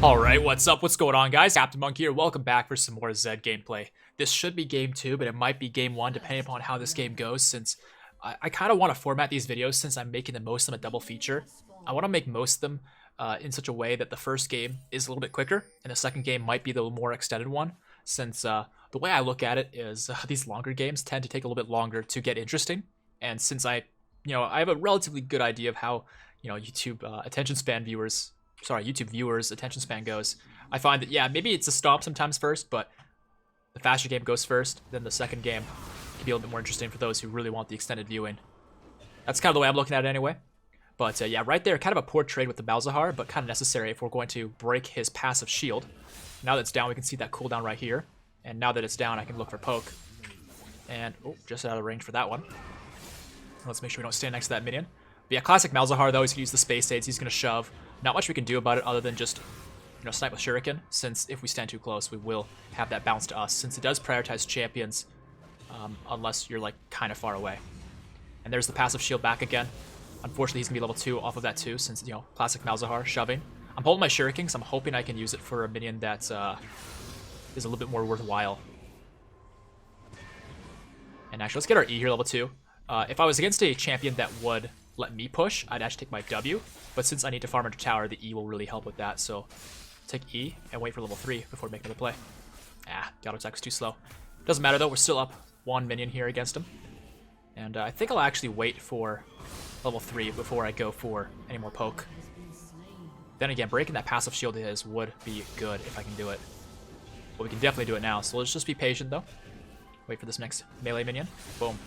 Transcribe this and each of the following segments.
Alright, what's up? What's going on, guys? CaptainMonk here. Welcome back for some more Zed gameplay. This should be game 2, but it might be game 1 depending upon how this game goes, since I kind of want to format these videos since I'm making the most of them a double feature. I want to make most of them in such a way that the first game is a little bit quicker, and the second game might be the more extended one, since the way I look at it is these longer games tend to take a little bit longer to get interesting, and since I have a relatively good idea of how, YouTube YouTube viewers' attention span goes, I find that, yeah, maybe it's a stomp sometimes first, but the faster game goes first, then the second game can be a little bit more interesting for those who really want the extended viewing. That's kind of the way I'm looking at it anyway. But yeah, right there, kind of a poor trade with the Malzahar, but kind of necessary if we're going to break his passive shield. Now that it's down, we can see that cooldown right here. And now that it's down, I can look for poke. And, oh, just out of range for that one. Let's make sure we don't stand next to that minion. But yeah, classic Malzahar, though, he's going to use the space aids, he's going to shove. Not much we can do about it other than just, snipe with Shuriken, since if we stand too close, we will have that bounce to us, since it does prioritize champions, unless you're, like, kind of far away. And there's the passive shield back again. Unfortunately, he's going to be level 2 off of that too, since, classic Malzahar, shoving. I'm holding my Shuriken, because I'm hoping I can use it for a minion that is a little bit more worthwhile. And actually, let's get our E here, level 2. If I was against a champion that would let me push, I'd actually take my W, but since I need to farm under tower, the E will really help with that, so take E and wait for level 3 before making another play. The auto attack was too slow. Doesn't matter though, we're still up 1 minion here against him. And I think I'll actually wait for level 3 before I go for any more poke. Then again, breaking that passive shield of his would be good if I can do it. But we can definitely do it now, so let's just be patient though. Wait for this next melee minion. Boom.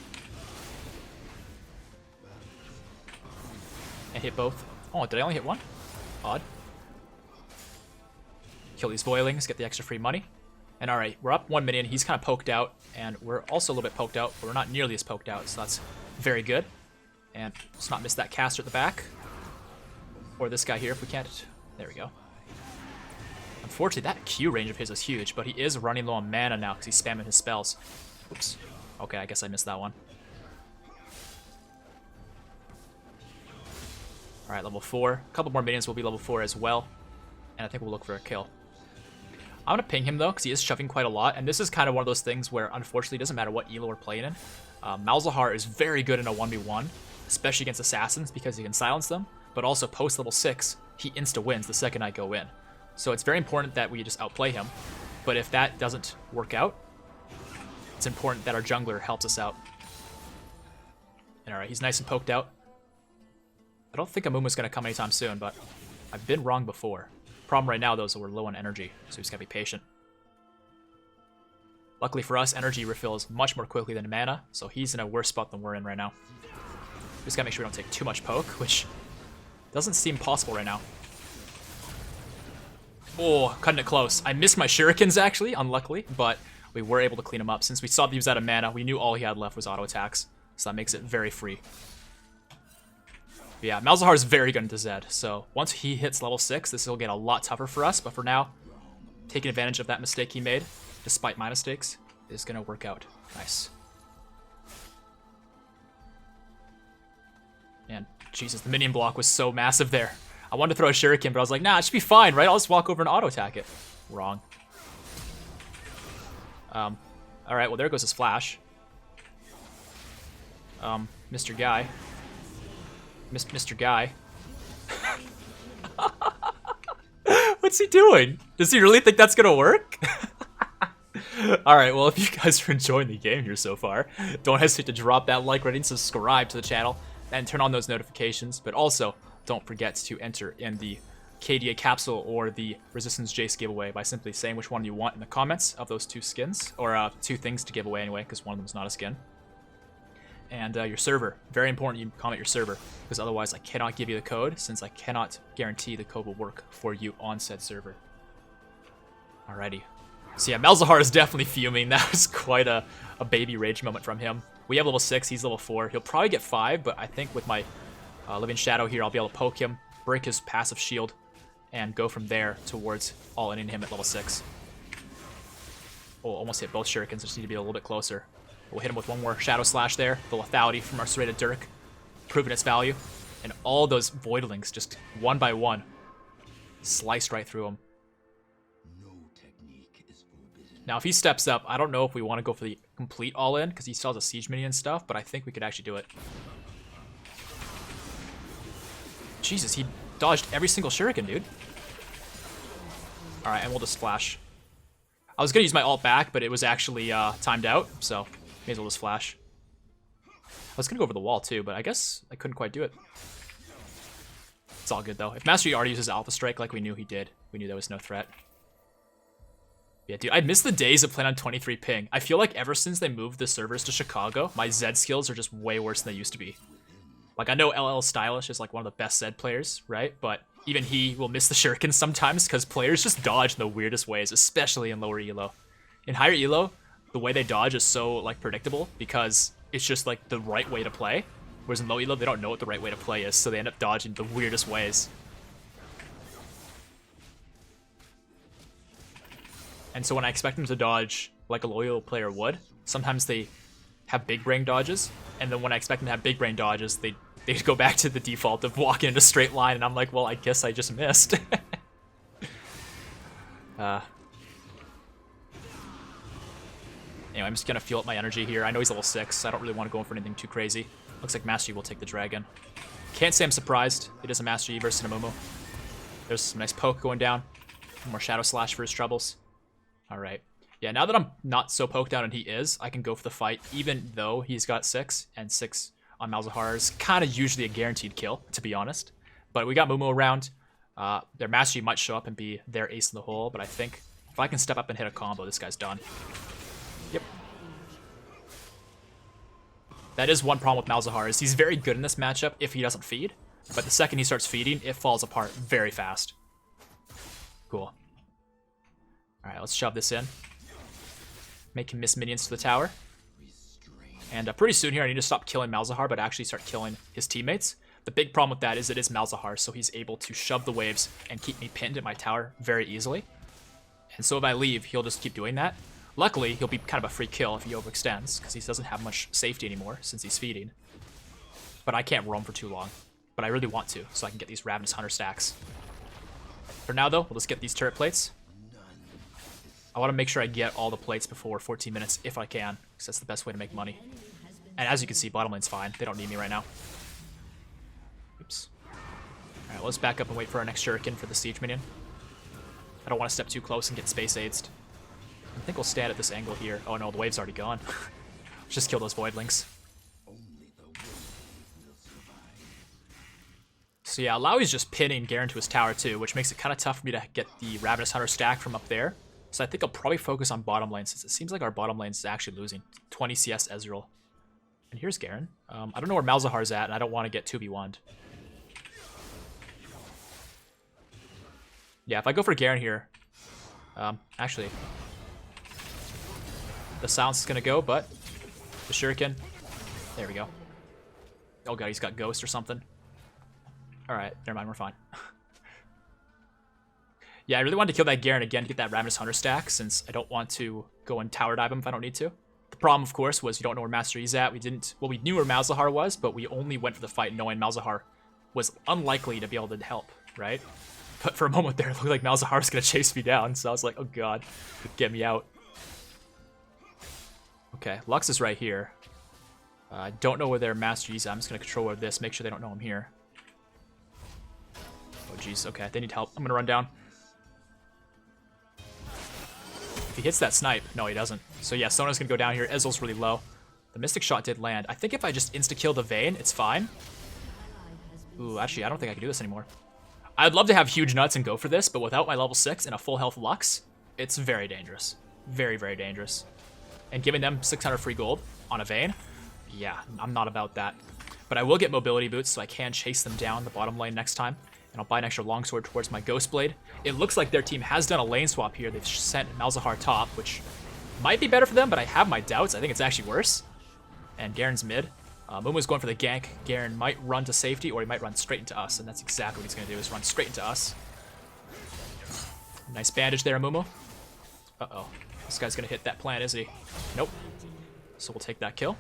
And hit both. Oh, did I only hit one? Odd. Kill these Voilings, get the extra free money. And alright, we're up 1 minion. He's kind of poked out, and we're also a little bit poked out, but we're not nearly as poked out, so that's very good. And let's not miss that caster at the back. Or this guy here if we can't. There we go. Unfortunately, that Q range of his is huge, but he is running low on mana now because he's spamming his spells. Oops. Okay, I guess I missed that one. Alright, level 4. A couple more minions will be level 4 as well. And I think we'll look for a kill. I'm going to ping him, though, because he is shoving quite a lot. And this is kind of one of those things where, unfortunately, it doesn't matter what elo we're playing in. Malzahar is very good in a 1v1, especially against assassins, because he can silence them. But also, post-level 6, he insta-wins the second I go in. So it's very important that we just outplay him. But if that doesn't work out, it's important that our jungler helps us out. And alright, he's nice and poked out. I don't think Amumu's going to come anytime soon, but I've been wrong before. Problem right now, though, is that we're low on energy, so we just got to be patient. Luckily for us, energy refills much more quickly than mana, so he's in a worse spot than we're in right now. Just got to make sure we don't take too much poke, which doesn't seem possible right now. Oh, cutting it close. I missed my shurikens, actually, unluckily, but we were able to clean him up. Since we saw that he was out of mana, we knew all he had left was auto attacks, so that makes it very free. But yeah, Malzahar is very good into Zed, so once he hits level 6, this will get a lot tougher for us, but for now, taking advantage of that mistake he made, despite my mistakes, is going to work out. Nice. And, Jesus, the minion block was so massive there. I wanted to throw a shuriken, but I was like, nah, it should be fine, right? I'll just walk over and auto-attack it. Wrong. Alright, well, there goes his flash. Mr. Guy. Mr. Guy. What's he doing? Does he really think that's gonna work? Alright, well, if you guys are enjoying the game here so far, don't hesitate to drop that like rating, subscribe to the channel, and turn on those notifications. But also, don't forget to enter in the KDA capsule or the Resistance JAYCE giveaway by simply saying which one you want in the comments of those 2 skins, or 2 things to give away anyway, because one of them is not a skin. And your server. Very important you comment your server, because otherwise I cannot give you the code, since I cannot guarantee the code will work for you on said server. Alrighty. So yeah, Malzahar is definitely fuming. That was quite a baby rage moment from him. We have level 6, he's level 4. He'll probably get 5, but I think with my Living Shadow here, I'll be able to poke him, break his passive shield, and go from there towards all-in him at level 6. Oh, almost hit both shurikens, just need to be a little bit closer. We'll hit him with one more Shadow Slash there. The lethality from our serrated Dirk, proving its value. And all those Voidlings, just one by one, sliced right through him. Now, if he steps up, I don't know if we want to go for the complete all-in, because he still has a siege minion and stuff, but I think we could actually do it. Jesus, he dodged every single shuriken, dude. Alright, and we'll just flash. I was going to use my ult back, but it was actually timed out, so may as well just flash. I was going to go over the wall too, but I guess I couldn't quite do it. It's all good, though. If Master Yi already uses Alpha Strike like we knew he did, we knew there was no threat. Yeah, dude, I miss the days of playing on 23 ping. I feel like ever since they moved the servers to Chicago, my Zed skills are just way worse than they used to be. Like, I know LL Stylish is like one of the best Zed players, right? But even he will miss the shurikens sometimes because players just dodge in the weirdest ways, especially in lower elo. In higher elo, the way they dodge is so like predictable because it's just like the right way to play. Whereas in low elo, they don't know what the right way to play is, so they end up dodging the weirdest ways. And so when I expect them to dodge like a low elo player would, sometimes they have big brain dodges, and then when I expect them to have big brain dodges, they go back to the default of walking in a straight line, and I'm like, well, I guess I just missed. Anyway, I'm just gonna fuel up my energy here. I know he's level 6, I don't really want to go in for anything too crazy. Looks like Master Yi will take the dragon. Can't say I'm surprised. It is a Master Yi versus an Amumu. There's some nice poke going down. More Shadow Slash for his troubles. Alright. Yeah, now that I'm not so poked down and he is, I can go for the fight, even though he's got 6, and 6 on Malzahar is kind of usually a guaranteed kill, to be honest. But we got Mumu around. Their Master Yi might show up and be their ace in the hole, but I think if I can step up and hit a combo, this guy's done. Yep. That is one problem with Malzahar, is he's very good in this matchup if he doesn't feed, but the second he starts feeding, it falls apart very fast. Cool. Alright, let's shove this in. Make him miss minions to the tower. And pretty soon here, I need to stop killing Malzahar, but actually start killing his teammates. The big problem with that is it is Malzahar, so he's able to shove the waves and keep me pinned at my tower very easily. And so if I leave, he'll just keep doing that. Luckily, he'll be kind of a free kill if he overextends, because he doesn't have much safety anymore since he's feeding. But I can't roam for too long. But I really want to, so I can get these Ravenous Hunter stacks. For now, though, we'll just get these turret plates. I want to make sure I get all the plates before 14 minutes if I can, because that's the best way to make money. And as you can see, bottom lane's fine. They don't need me right now. Oops. Alright, let's back up and wait for our next shuriken for the siege minion. I don't want to step too close and get space aids. I think we'll stand at this angle here. Oh no, the wave's already gone. Just kill those voidlings. So yeah, Lowy's just pinning Garen to his tower too, which makes it kind of tough for me to get the Ravenous Hunter stack from up there. So I think I'll probably focus on bottom lane, since it seems like our bottom lane is actually losing. 20 CS Ezreal. And here's Garen. I don't know where Malzahar's at, and I don't want to get 2v1'd. Yeah, if I go for Garen here... actually... The silence is going to go, but... The shuriken... There we go. Oh god, he's got Ghost or something. Alright, never mind, we're fine. Yeah, I really wanted to kill that Garen again to get that Ravenous Hunter stack, since I don't want to go and tower dive him if I don't need to. The problem, of course, was you don't know where Master Yi's at. Well, we knew where Malzahar was, but we only went for the fight knowing Malzahar was unlikely to be able to help, right? But for a moment there, it looked like Malzahar was going to chase me down, so I was like, oh god, get me out. Okay, Lux is right here. I don't know where their Master Yi's at. I'm just going to control over this, make sure they don't know I'm here. Oh jeez, okay, they need help. I'm going to run down. If he hits that snipe, no he doesn't. So yeah, Sona's gonna go down here, Ezreal's really low. The Mystic Shot did land. I think if I just insta-kill the Vayne, it's fine. Ooh, actually, I don't think I can do this anymore. I'd love to have huge nuts and go for this, but without my level 6 and a full health Lux, it's very dangerous. Very, very dangerous. And giving them 600 free gold on a Vayne, yeah, I'm not about that. But I will get mobility boots so I can chase them down the bottom lane next time. And I'll buy an extra longsword towards my Ghostblade. It looks like their team has done a lane swap here. They've sent Malzahar top, which might be better for them, but I have my doubts. I think it's actually worse. And Garen's mid. Mumu's going for the gank. Garen might run to safety, or he might run straight into us, and that's exactly what he's going to do, is run straight into us. Nice bandage there, Mumu. Uh-oh. This guy's going to hit that plant, isn't he? Nope. So we'll take that kill.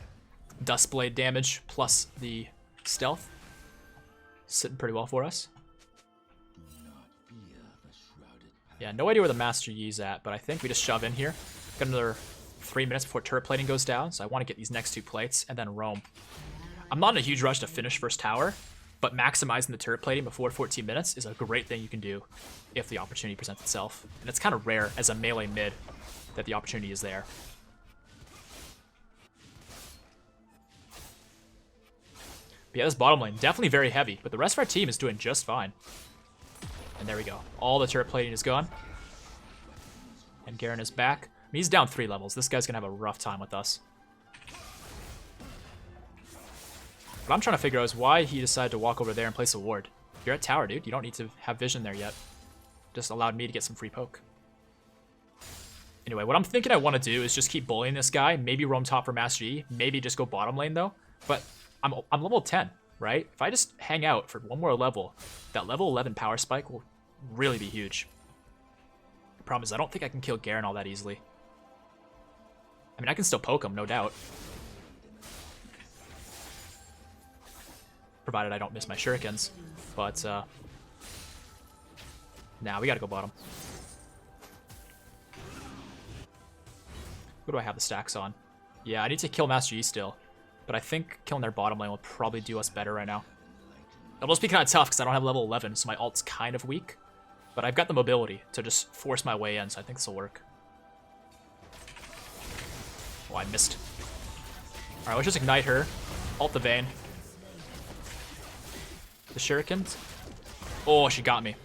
Duskblade damage plus the stealth. Sitting pretty well for us. Yeah, no idea where the Master Yi's at, but I think we just shove in here. Got another 3 minutes before turret plating goes down, so I want to get these next 2 plates and then roam. I'm not in a huge rush to finish first tower, but maximizing the turret plating before 14 minutes is a great thing you can do if the opportunity presents itself. And it's kind of rare as a melee mid that the opportunity is there. But yeah, this bottom lane, definitely very heavy, but the rest of our team is doing just fine. And there we go. All the turret plating is gone. And Garen is back. I mean, he's down 3 levels. This guy's going to have a rough time with us. What I'm trying to figure out is why he decided to walk over there and place a ward. You're at tower, dude. You don't need to have vision there yet. Just allowed me to get some free poke. Anyway, what I'm thinking I want to do is just keep bullying this guy. Maybe roam top for Master Yi. Maybe just go bottom lane, though. But I'm level 10, right? If I just hang out for one more level, that level 11 power spike will really be huge. The problem is I don't think I can kill Garen all that easily. I mean, I can still poke him, no doubt. Provided I don't miss my shurikens. But, nah, we gotta go bottom. What do I have the stacks on? Yeah, I need to kill Master Yi still. But I think killing their bottom lane will probably do us better right now. It'll just be kind of tough because I don't have level 11, so my ult's kind of weak. But I've got the mobility to just force my way in, so I think this will work. Oh, I missed. Alright, let's just ignite her. Ult the Vayne. The shurikens. Oh, she got me.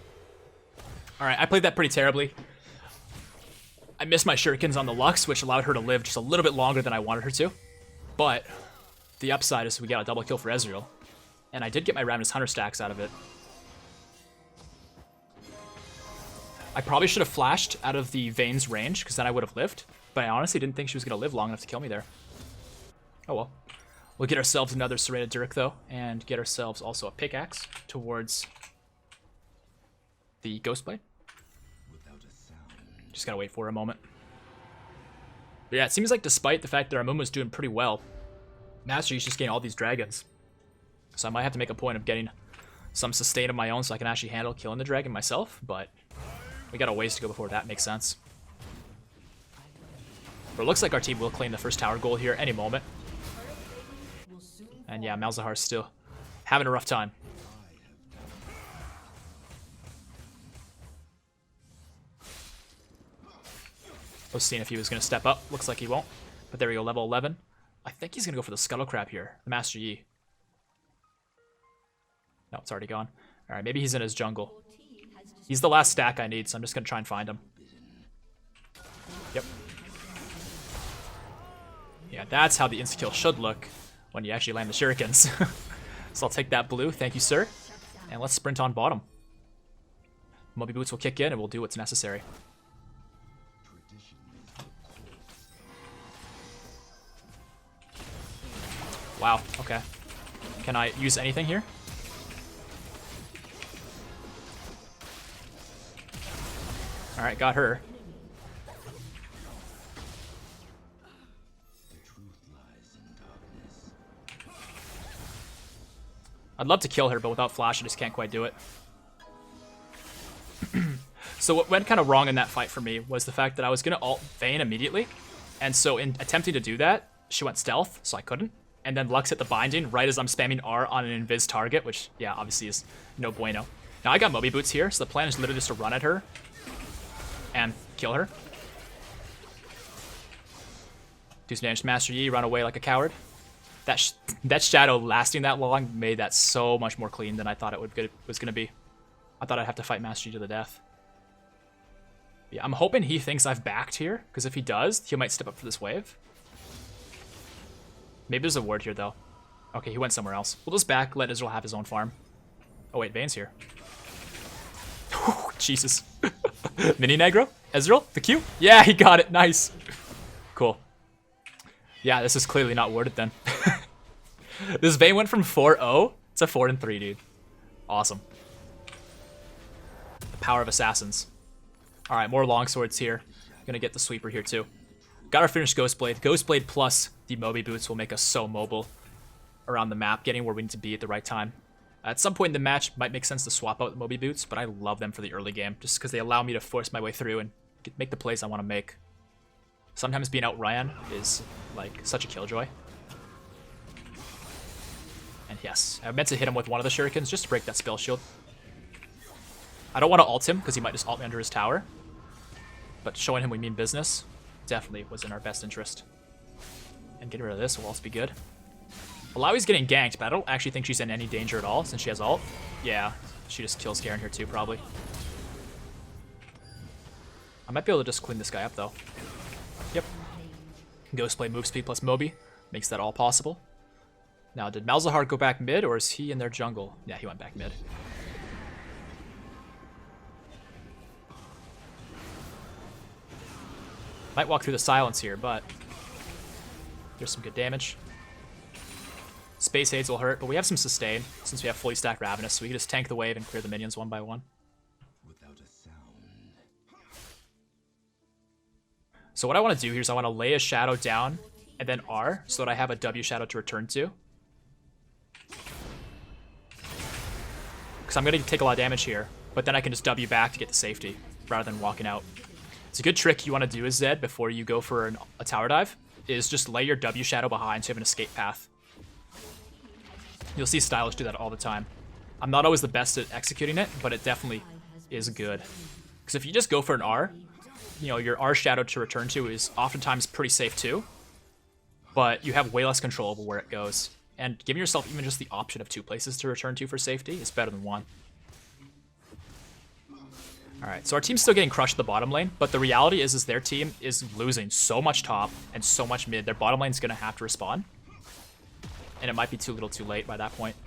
Alright, I played that pretty terribly. I missed my shurikens on the Lux, which allowed her to live just a little bit longer than I wanted her to. But the upside is we got a double kill for Ezreal. And I did get my Ravenous Hunter stacks out of it. I probably should have flashed out of the Vayne's range, because then I would have lived. But I honestly didn't think she was going to live long enough to kill me there. Oh well. We'll get ourselves another Serena Dirk, though, and get ourselves also a pickaxe towards the Ghostblade. Just gotta wait for a moment. But yeah, it seems like despite the fact that our Moon was doing pretty well, Master Yi's just getting all these dragons. So I might have to make a point of getting some sustain of my own so I can actually handle killing the dragon myself, but we got a ways to go before that makes sense. But it looks like our team will claim the first tower goal here any moment. And yeah, Malzahar's still having a rough time. I was seeing if he was going to step up. Looks like he won't. But there we go, level 11. I think he's going to go for the Scuttle Crab here. The Master Yi. No, it's already gone. Alright, maybe he's in his jungle. He's the last stack I need, so I'm just going to try and find him. Yep. Yeah, that's how the insta-kill should look when you actually land the shurikens. So I'll take that blue. Thank you, sir. And let's sprint on bottom. Moby Boots will kick in and we'll do what's necessary. Wow, okay. Can I use anything here? Alright, got her. I'd love to kill her, but without flash, I just can't quite do it. So what went kind of wrong in that fight for me was the fact that I was going to ult Vayne immediately. And so in attempting to do that, she went stealth, so I couldn't. And then Lux hit the binding right as I'm spamming R on an invis target, which, yeah, obviously is no bueno. Now I got Moby Boots here, so the plan is literally just to run at her and kill her. Do some damage to Master Yi, run away like a coward. That shadow lasting that long made that so much more clean than I thought it was going to be. I thought I'd have to fight Master Yi to the death. Yeah, I'm hoping he thinks I've backed here, because if he does, he might step up for this wave. Maybe there's a ward here, though. Okay, he went somewhere else. We'll just back, let Israel have his own farm. Oh, wait, Vayne's here. Jesus. Mini Negro? Ezreal? The Q? Yeah, he got it. Nice. Cool. Yeah, this is clearly not warded then. This Vayne went from 4-0 to 4-3, dude. Awesome. The power of assassins. Alright, more longswords here. Gonna get the sweeper here, too. Got our finished Ghostblade. Ghostblade plus the Moby Boots will make us so mobile around the map, getting where we need to be at the right time. At some point in the match, might make sense to swap out the Moby Boots, but I love them for the early game, just because they allow me to force my way through and make the plays I want to make. Sometimes being outran is like such a killjoy. And yes, I meant to hit him with one of the shurikens just to break that spell shield. I don't want to ult him because he might just ult me under his tower. But showing him we mean business definitely was in our best interest. And getting rid of this will also be good. Alawi's getting ganked, but I don't actually think she's in any danger at all since she has ult. Yeah, she just kills Garen here too, probably. I might be able to just clean this guy up though. Yep. Ghostblade move speed plus Moby makes that all possible. Now, did Malzahar go back mid, or is he in their jungle? Yeah, he went back mid. Might walk through the silence here, but there's some good damage. Space Aids will hurt, but we have some sustain since we have fully stacked Ravenous, so we can just tank the wave and clear the minions one by one. So what I want to do here is I want to lay a shadow down and then R so that I have a W shadow to return to. Because I'm going to take a lot of damage here, but then I can just W back to get the safety rather than walking out. It's a good trick you want to do as Zed before you go for a tower dive, is just lay your W shadow behind so you have an escape path. You'll see Stylish do that all the time. I'm not always the best at executing it, but it definitely is good. Because if you just go for an R, you know, your R shadow to return to is oftentimes pretty safe too, but you have way less control over where it goes. And giving yourself even just the option of 2 places to return to for safety is better than 1. Alright, so our team's still getting crushed at the bottom lane, but the reality is their team is losing so much top and so much mid. Their bottom lane's going to have to respawn. And it might be too little too late by that point.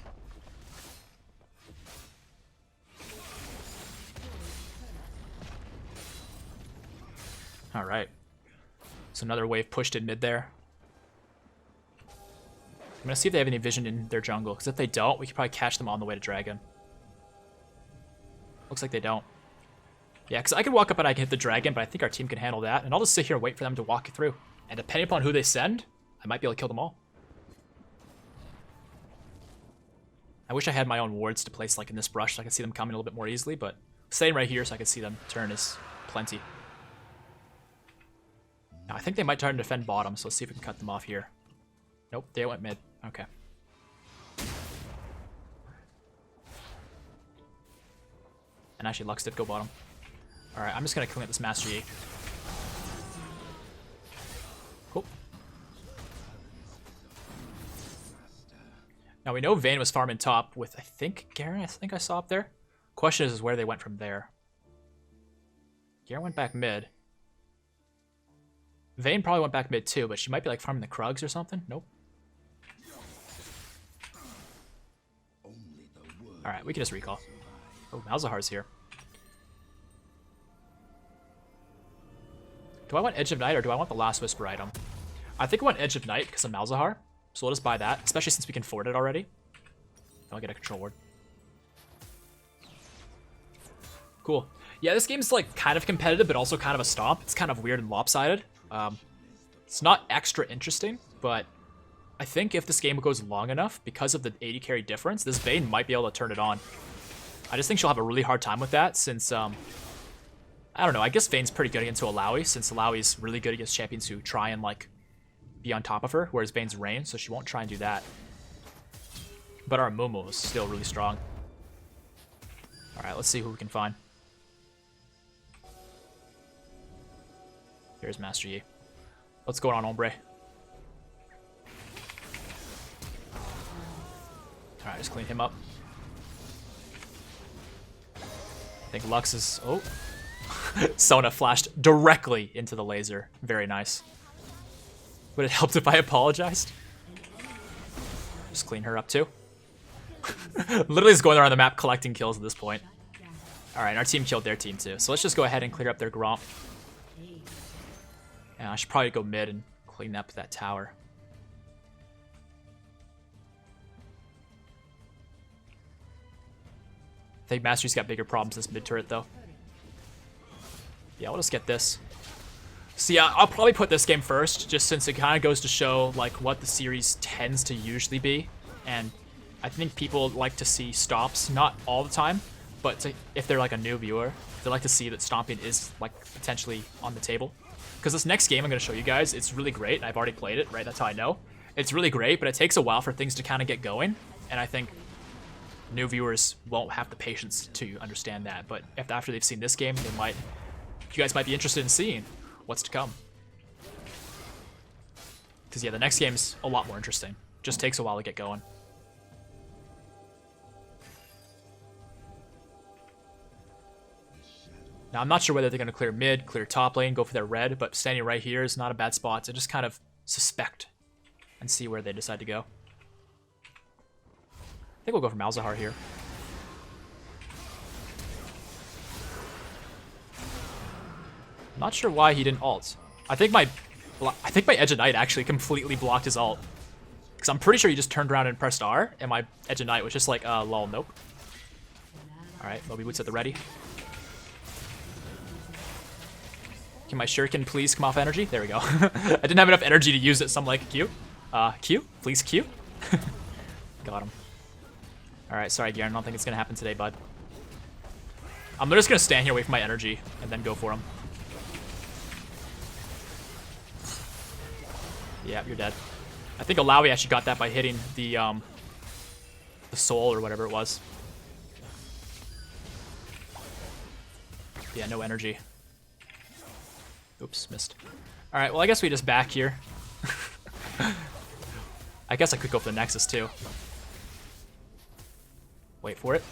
Alright. So another wave pushed in mid there. I'm going to see if they have any vision in their jungle, because if they don't, we could probably catch them on the way to dragon. Looks like they don't. Yeah, because I can walk up and I can hit the dragon, but I think our team can handle that. And I'll just sit here and wait for them to walk through. And depending upon who they send, I might be able to kill them all. I wish I had my own wards to place like in this brush so I could see them coming a little bit more easily, but staying right here so I can see them turn is plenty. Now, I think they might try to defend bottom, so let's see if we can cut them off here. Nope, they went mid. Okay. And actually, Lux did go bottom. Alright, I'm just going to clean up this Master Yi. Cool. Now, we know Vayne was farming top with, I think, Garen, I think I saw up there. Question is where they went from there. Garen went back mid. Vayne probably went back mid too, but she might be like farming the Krugs or something. Nope. Alright, we can just recall. Oh, Malzahar's here. Do I want Edge of Night or do I want the Last Whisper item? I think I want Edge of Night because of Malzahar. So we'll just buy that, especially since we can afford it already. I'll get a control ward. Cool. Yeah, this game's like kind of competitive, but also kind of a stomp. It's kind of weird and lopsided. It's not extra interesting, but I think if this game goes long enough, because of the 80 carry difference, this Vayne might be able to turn it on. I just think she'll have a really hard time with that since, I don't know, I guess Vayne's pretty good against Alawi, since Alawi's really good against champions who try and, like, be on top of her, whereas Vayne's range, so she won't try and do that. But our Mumu is still really strong. Alright, let's see who we can find. Here's Master Yi. What's going on, Ombre? Alright, just clean him up. I think Lux is... Oh. Sona flashed directly into the laser. Very nice. Would it help if I apologized? Just clean her up too. Literally just going around the map collecting kills at this point. Alright, our team killed their team too. So let's just go ahead and clear up their Gromp. And I should probably go mid and clean up that tower. I think Mastery's got bigger problems this mid turret though. Yeah, we'll just get this. So yeah, I'll probably put this game first, just since it kind of goes to show like what the series tends to usually be. And I think people like to see stops, not all the time, but if they're like a new viewer, they like to see that stomping is like potentially on the table. Because this next game I'm going to show you guys, it's really great. I've already played it, right? That's how I know. It's really great, but it takes a while for things to kind of get going. And I think new viewers won't have the patience to understand that. But if after they've seen this game, you guys might be interested in seeing what's to come. Because, yeah, the next game's a lot more interesting. Just takes a while to get going. Now, I'm not sure whether they're going to clear mid, clear top lane, go for their red, but standing right here is not a bad spot to just kind of suspect and see where they decide to go. I think we'll go for Malzahar here. I'm not sure why he didn't ult. I think my Edge of Night actually completely blocked his ult. Because I'm pretty sure he just turned around and pressed R, and my Edge of Night was just like, lol, nope. Alright, Moby Boots at the ready. Can my Shuriken please come off energy? There we go. I didn't have enough energy to use it, so I'm like, Q? Q? Please Q? Got him. Alright, sorry, Garen. I don't think it's going to happen today, bud. I'm just going to stand here, wait for my energy, and then go for him. Yeah, you're dead. I think Alawi actually got that by hitting the soul or whatever it was. Yeah, no energy. Oops, missed. Alright, well, I guess we just back here. I guess I could go for the Nexus, too. Wait for it.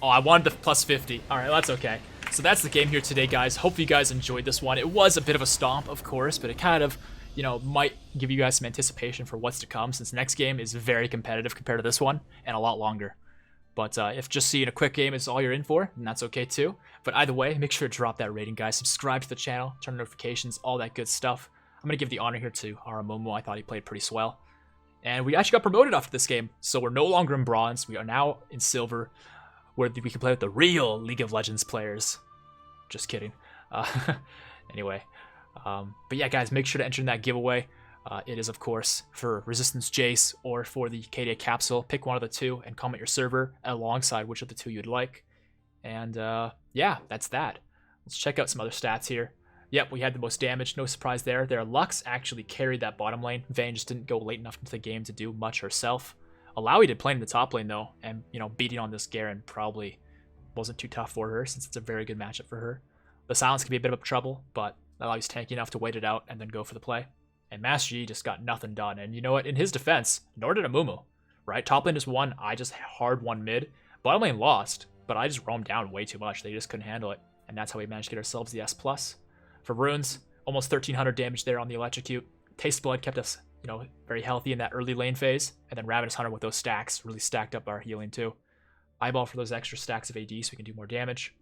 Oh, I wanted the plus 50. Alright, well, that's okay. So that's the game here today, guys. Hope you guys enjoyed this one. It was a bit of a stomp, of course, but it kind of, you know, might give you guys some anticipation for what's to come, since the next game is very competitive compared to this one, and a lot longer. But if just seeing a quick game is all you're in for, then that's okay too. But either way, make sure to drop that rating, guys. Subscribe to the channel, turn notifications, all that good stuff. I'm going to give the honor here to Aramomo. I thought he played pretty swell. And we actually got promoted after this game, so we're no longer in Bronze. We are now in Silver, where we can play with the real League of Legends players. Just kidding. Anyway. But yeah, guys, make sure to enter in that giveaway. It is, of course, for Resistance JAYCE or for the KDA capsule. Pick one of the two and comment your server alongside which of the two you'd like. And yeah, that's that. Let's check out some other stats here. Yep, we had the most damage. No surprise there. Their Lux actually carried that bottom lane. Vayne just didn't go late enough into the game to do much herself. Alawi did play in the top lane, though. And, you know, beating on this Garen probably wasn't too tough for her, since it's a very good matchup for her. The silence can be a bit of trouble, but Alawi's tanky enough to wait it out and then go for the play. And Master Yi just got nothing done. And you know what? In his defense, nor did Amumu, right? Top lane just won. I just hard won mid. Bottom lane lost, but I just roamed down way too much. They just couldn't handle it. And that's how we managed to get ourselves the S+. For runes, almost 1,300 damage there on the Electrocute. Taste Blood kept us, you know, very healthy in that early lane phase. And then Ravenous Hunter with those stacks really stacked up our healing too. Eyeball for those extra stacks of AD so we can do more damage.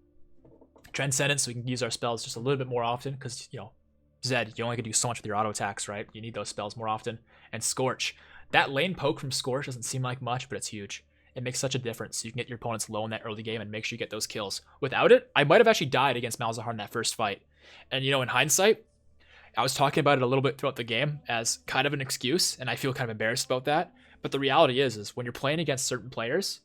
Transcendence so we can use our spells just a little bit more often because, you know, Zed, you only can do so much with your auto attacks, right? You need those spells more often. And Scorch. That lane poke from Scorch doesn't seem like much, but it's huge. It makes such a difference. You can get your opponents low in that early game and make sure you get those kills. Without it, I might have actually died against Malzahar in that first fight. And, you know, in hindsight, I was talking about it a little bit throughout the game as kind of an excuse, and I feel kind of embarrassed about that. But the reality is when you're playing against certain players,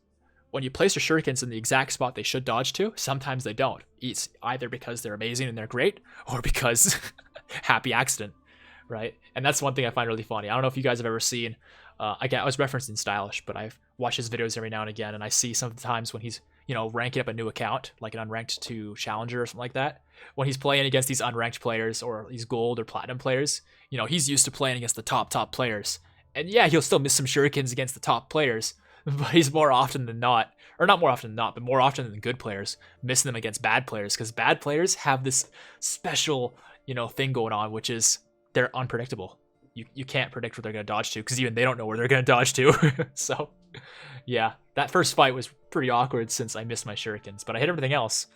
when you place your shurikens in the exact spot they should dodge to, sometimes they don't. It's either because they're amazing and they're great, or because happy accident, right? And that's one thing I find really funny. I don't know if you guys have ever seen, I was referencing Stylish, but I've watched his videos every now and again, and I see some of the times when he's, you know, ranking up a new account, like an unranked to challenger or something like that, when he's playing against these unranked players or these gold or platinum players, you know, he's used to playing against the top players. And yeah, he'll still miss some shurikens against the top players, but he's more often than not, or not more often than not, but more often than good players, missing them against bad players, because bad players have this special, you know, thing going on, which is they're unpredictable. You can't predict where they're going to dodge to, because even they don't know where they're going to dodge to. So, yeah, that first fight was pretty awkward since I missed my shurikens, but I hit everything else,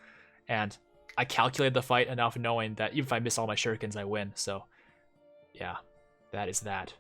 and I calculated the fight enough knowing that even if I miss all my shurikens, I win. So, yeah, that is that.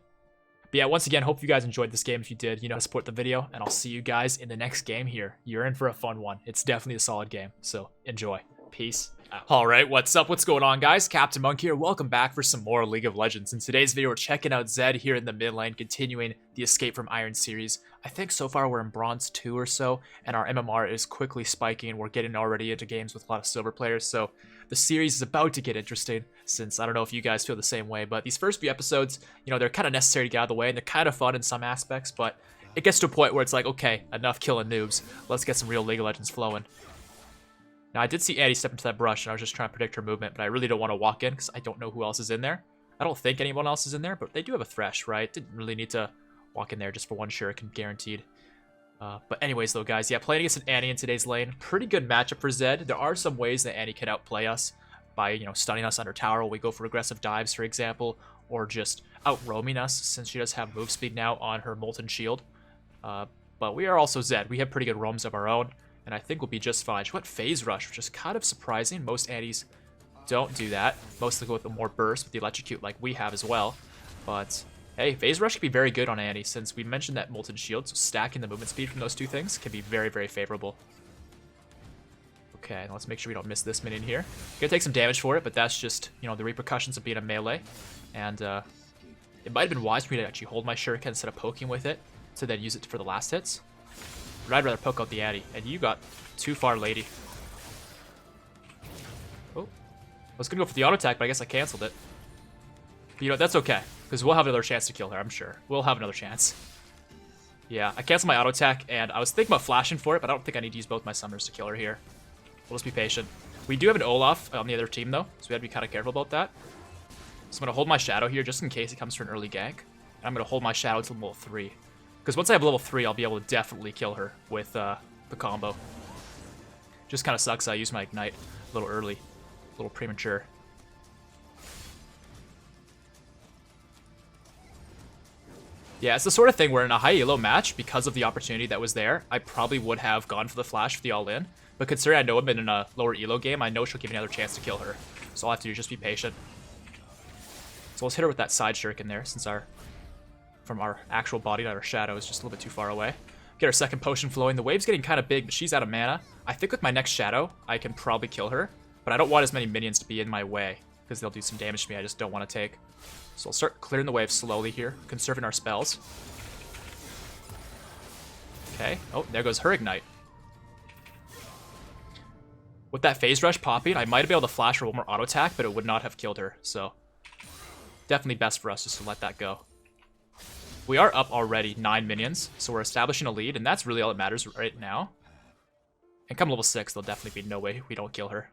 But yeah, once again, hope you guys enjoyed this game. If you did, you know, support the video, and I'll see you guys in the next game here. You're in for a fun one. It's definitely a solid game, so enjoy. Peace out. Alright, what's up? What's going on, guys? CaptainMonk here. Welcome back for some more League of Legends. In today's video, we're checking out Zed here in the mid lane, continuing the Escape from Iron series. I think so far we're in Bronze 2 or so, and our MMR is quickly spiking. We're getting already into games with a lot of silver players, so the series is about to get interesting, since I don't know if you guys feel the same way, but these first few episodes, you know, they're kind of necessary to get out of the way, and they're kind of fun in some aspects, but it gets to a point where it's like, okay, enough killing noobs. Let's get some real League of Legends flowing. Now, I did see Annie step into that brush, and I was just trying to predict her movement, but I really don't want to walk in, because I don't know who else is in there. I don't think anyone else is in there, but they do have a Thresh, right? Didn't really need to walk in there just for one Shuriken, guaranteed. But anyways, though, guys, yeah, playing against an Annie in today's lane, pretty good matchup for Zed. There are some ways that Annie can outplay us by, you know, stunning us under tower while we go for aggressive dives, for example, or just out-roaming us, since she does have move speed now on her Molten Shield. But we are also Zed. We have pretty good roams of our own, and I think we'll be just fine. She went Phase Rush, which is kind of surprising. Most Annies don't do that. Mostly go with the more burst with the Electrocute like we have as well. But hey, Phase Rush can be very good on Annie, since we mentioned that Molten Shield, so stacking the movement speed from those two things can be very, very favorable. Okay, let's make sure we don't miss this minion here. Gonna take some damage for it, but that's just, you know, the repercussions of being a melee. And it might have been wise for me to actually hold my Shuriken instead of poking with it, to then use it for the last hits. But I'd rather poke out the Addy. And you got too far, lady. Oh. I was gonna go for the auto attack, but I guess I canceled it. But, you know, that's okay, because we'll have another chance to kill her, I'm sure. We'll have another chance. Yeah, I canceled my auto attack, and I was thinking about flashing for it, but I don't think I need to use both my summoners to kill her here. We'll just be patient. We do have an Olaf on the other team, though, so we have to be kind of careful about that. So I'm going to hold my Shadow here, just in case it comes for an early gank. And I'm going to hold my Shadow until level 3. Because once I have level 3, I'll be able to definitely kill her with the combo. Just kind of sucks I used my Ignite a little early. A little premature. Yeah, it's the sort of thing where in a high elo match, because of the opportunity that was there, I probably would have gone for the flash for the all-in. But considering I know I'm in a lower elo game, I know she'll give me another chance to kill her. So all I have to do is just be patient. So let's hit her with that side shuriken there, since from our actual body to our Shadow is just a little bit too far away. Get our second potion flowing. The wave's getting kind of big, but she's out of mana. I think with my next Shadow, I can probably kill her. But I don't want as many minions to be in my way, because they'll do some damage to me I just don't want to take. So I'll start clearing the wave slowly here, conserving our spells. Okay. Oh, there goes her Ignite. With that Phase Rush popping, I might have been able to flash her one more auto attack, but it would not have killed her. So definitely best for us just to let that go. We are up already 9 minions, so we're establishing a lead, and that's really all that matters right now. And come level 6, there'll definitely be no way we don't kill her.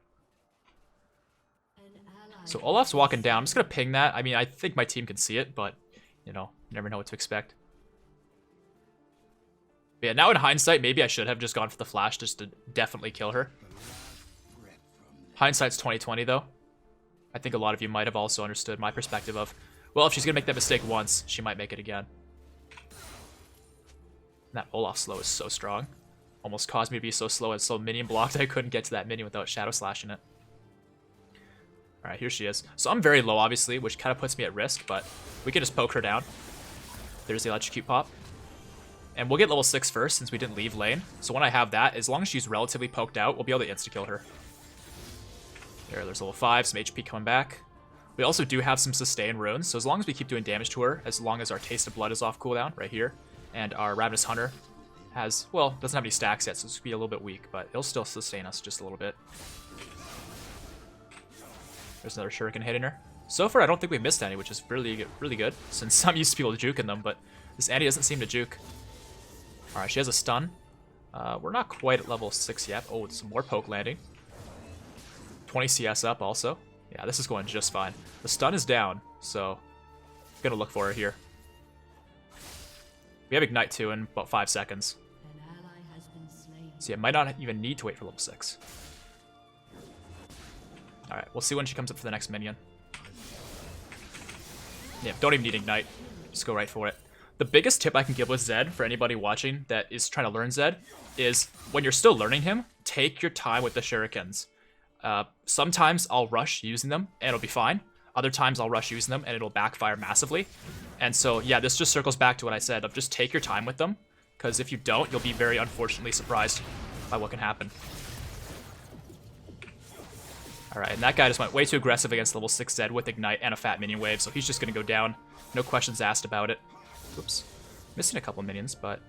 So Olaf's walking down. I'm just going to ping that. I mean, I think my team can see it, but, you know, you never know what to expect. But yeah, now in hindsight, maybe I should have just gone for the flash just to definitely kill her. Hindsight's 20/20, though. I think a lot of you might have also understood my perspective of, well, if she's going to make that mistake once, she might make it again. And that Olaf slow is so strong. Almost caused me to be so slow and so minion blocked I couldn't get to that minion without Shadow slashing it. Alright, here she is. So I'm very low, obviously, which kind of puts me at risk, but we can just poke her down. There's the Electrocute pop. And we'll get level 6 first, since we didn't leave lane. So when I have that, as long as she's relatively poked out, we'll be able to insta-kill her. There's level 5, some HP coming back. We also do have some sustain runes, so as long as we keep doing damage to her, as long as our Taste of Blood is off cooldown, right here, and our Ravenous Hunter has, well, doesn't have any stacks yet, so it's going to be a little bit weak, but it'll still sustain us just a little bit. There's another Shuriken hitting her. So far, I don't think we've missed any, which is really good, since I'm used to people juking them, but this Annie doesn't seem to juke. Alright, she has a stun. We're not quite at level 6 yet. Oh, some more poke landing. 20 CS up also. Yeah, this is going just fine. The stun is down, so I'm gonna look for her here. We have Ignite too in about 5 seconds. So yeah, might not even need to wait for level 6. Alright, we'll see when she comes up for the next minion. Yeah, don't even need Ignite. Just go right for it. The biggest tip I can give with Zed for anybody watching that is trying to learn Zed is when you're still learning him, take your time with the shurikens. Sometimes I'll rush using them and it'll be fine. Other times I'll rush using them and it'll backfire massively. And so yeah, this just circles back to what I said of just take your time with them, because if you don't, you'll be very unfortunately surprised by what can happen. Alright, and that guy just went way too aggressive against level 6 Zed with Ignite and a fat minion wave, so he's just going to go down. No questions asked about it. Oops. Missing a couple minions, but...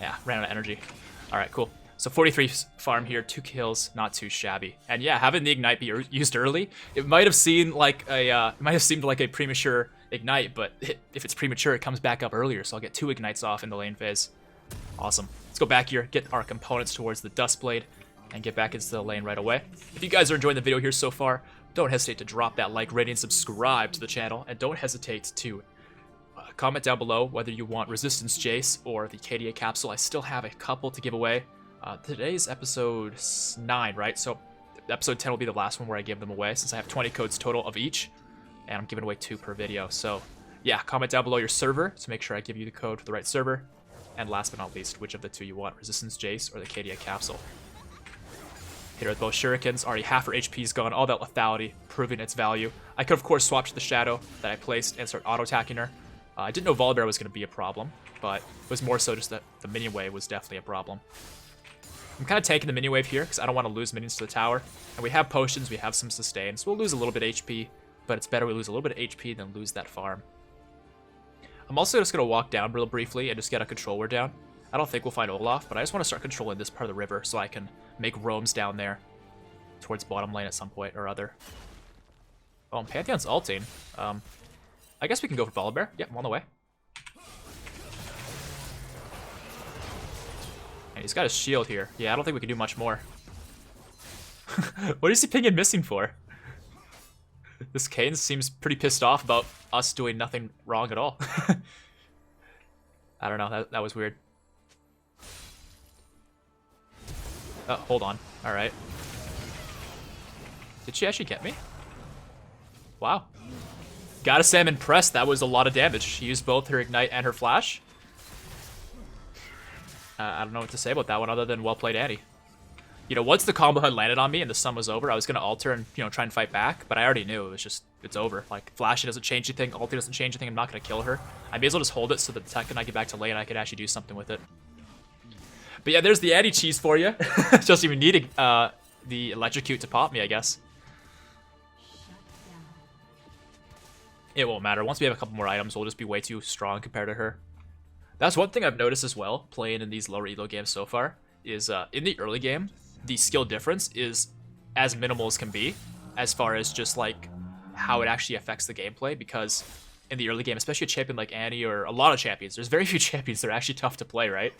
yeah, ran out of energy. Alright, cool. So 43 farm here, 2 kills, not too shabby. And yeah, having the Ignite be used early, it might have seemed like a premature Ignite, but if it's premature, it comes back up earlier, so I'll get 2 Ignites off in the lane phase. Awesome. Let's go back here, get our components towards the Duskblade, and get back into the lane right away. If you guys are enjoying the video here so far, don't hesitate to drop that like, rating, subscribe to the channel, and don't hesitate to comment down below whether you want Resistance JAYCE or the KDA capsule. I still have a couple to give away. Today's episode 9, right? So episode 10 will be the last one where I give them away, since I have 20 codes total of each, and I'm giving away 2 per video. So yeah, comment down below your server to make sure I give you the code for the right server. And last but not least, which of the 2 you want, Resistance JAYCE or the KDA capsule. Hit her with both shurikens, already half her HP's gone, all that lethality, proving its value. I could of course swap to the shadow that I placed and start auto-attacking her. I didn't know Volibear was going to be a problem, but it was more so just that the minion wave was definitely a problem. I'm kind of taking the minion wave here because I don't want to lose minions to the tower. And we have potions, we have some sustain, so we'll lose a little bit of HP, but it's better we lose a little bit of HP than lose that farm. I'm also just going to walk down real briefly and just get a controller down. I don't think we'll find Olaf, but I just want to start controlling this part of the river so I can make roams down there towards bottom lane at some point or other. Oh, and Pantheon's ulting. I guess we can go for Volibear. Yep, I'm on the way. And he's got his shield here. Yeah, I don't think we can do much more. What is he pinging missing for? This Kayn seems pretty pissed off about us doing nothing wrong at all. I don't know, that was weird. Oh, hold on. Alright. Did she actually get me? Wow. Gotta say I'm impressed. That was a lot of damage. She used both her Ignite and her Flash. I don't know what to say about that one other than well played, Annie. You know, once the combo had landed on me and the sun was over, I was going to alter and, you know, try and fight back, but I already knew it was just, it's over. Like, Flash doesn't change anything, ulti doesn't change anything, I'm not going to kill her. I may as well just hold it so that the second I get back to lane, I could actually do something with it. But yeah, there's the Annie cheese for you. Just even needing the electrocute to pop me, I guess. It won't matter. Once we have a couple more items, we'll just be way too strong compared to her. That's one thing I've noticed as well, playing in these lower elo games so far, is in the early game, the skill difference is as minimal as can be, as far as just like how it actually affects the gameplay, because in the early game, especially a champion like Annie or a lot of champions, there's very few champions that are actually tough to play, right?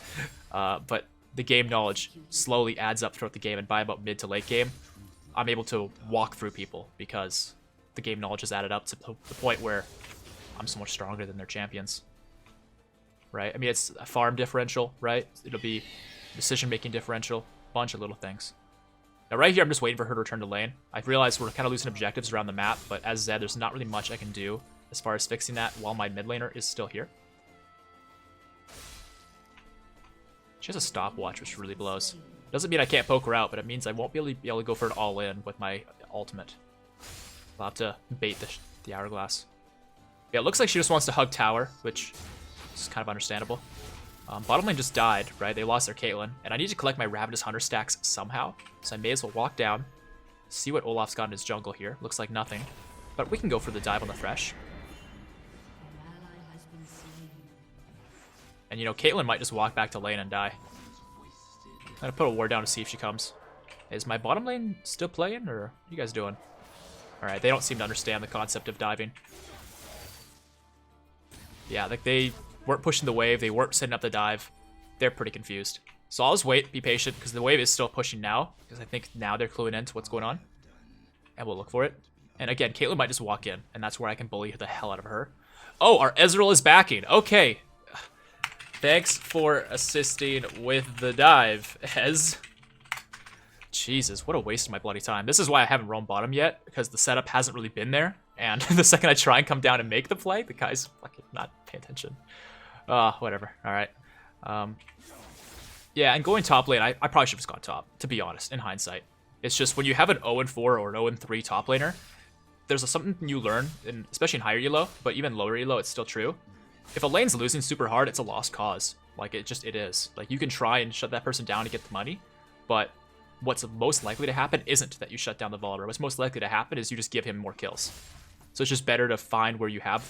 But the game knowledge slowly adds up throughout the game, and by about mid to late game, I'm able to walk through people because the game knowledge has added up to the point where I'm so much stronger than their champions. Right? I mean, it's a farm differential, right? It'll be decision-making differential, bunch of little things. Now, right here, I'm just waiting for her to return to lane. I've realized we're kind of losing objectives around the map, but as Zed, there's not really much I can do as far as fixing that while my mid laner is still here. She has a stopwatch, which really blows. Doesn't mean I can't poke her out, but it means I won't be able to go for an all-in with my ultimate. I'll have to bait the hourglass. Yeah, it looks like she just wants to hug tower, which is kind of understandable. Bottom lane just died, right? They lost their Caitlyn, and I need to collect my Ravenous Hunter stacks somehow, so I may as well walk down, see what Olaf's got in his jungle here. Looks like nothing, but we can go for the dive on the Thresh. And, you know, Caitlyn might just walk back to lane and die. I'm gonna put a ward down to see if she comes. Is my bottom lane still playing, or what are you guys doing? Alright, they don't seem to understand the concept of diving. Yeah, like they weren't pushing the wave, they weren't setting up the dive. They're pretty confused. So I'll just wait, be patient, because the wave is still pushing now, because I think now they're cluing into what's going on. And we'll look for it. And again, Caitlyn might just walk in, and that's where I can bully the hell out of her. Oh, our Ezreal is backing. Okay. Thanks for assisting with the dive, Ez. Jesus, what a waste of my bloody time. This is why I haven't roamed bottom yet, because the setup hasn't really been there. And the second I try and come down and make the play, the guy's fucking not paying attention. Whatever. Alright. Yeah, and going top lane, I probably should have just gone top, to be honest, in hindsight. It's just when you have an 0-4 or an 0-3 top laner, there's something you learn, especially in higher elo, but even lower elo, it's still true. If a lane's losing super hard, it's a lost cause. Like, it is. Like, you can try and shut that person down to get the money, but what's most likely to happen isn't that you shut down the Volibear. What's most likely to happen is you just give him more kills. So it's just better to find where you have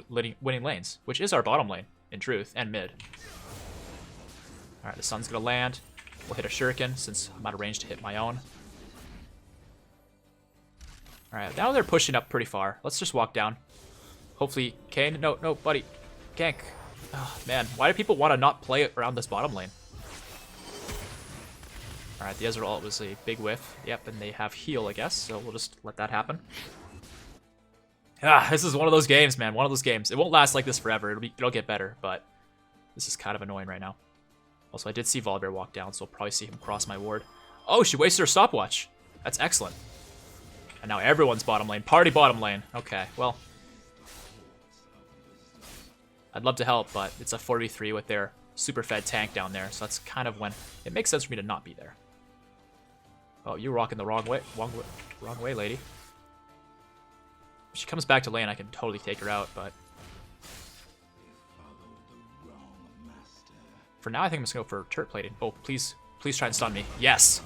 winning lanes, which is our bottom lane, in truth, and mid. Alright, the sun's gonna land. We'll hit a shuriken, since I'm out of range to hit my own. Alright, now they're pushing up pretty far. Let's just walk down. Hopefully, Kayn. No, buddy. Gank. Oh, man, why do people want to not play around this bottom lane? Alright, the Ezreal ult was a big whiff. Yep, and they have heal, I guess, so we'll just let that happen. This is one of those games, man. One of those games. It won't last like this forever. It'll get better, but this is kind of annoying right now. Also, I did see Volibear walk down, so I'll probably see him cross my ward. Oh, she wasted her stopwatch. That's excellent. And now everyone's bottom lane. Party bottom lane. Okay, well. I'd love to help, but it's a 4v3 with their super fed tank down there, so that's kind of when it makes sense for me to not be there. Oh, you're walking the wrong way. Wrong way, lady. If she comes back to lane, I can totally take her out, but for now, I think I'm just gonna go for turret plating. Oh, please try and stun me. Yes.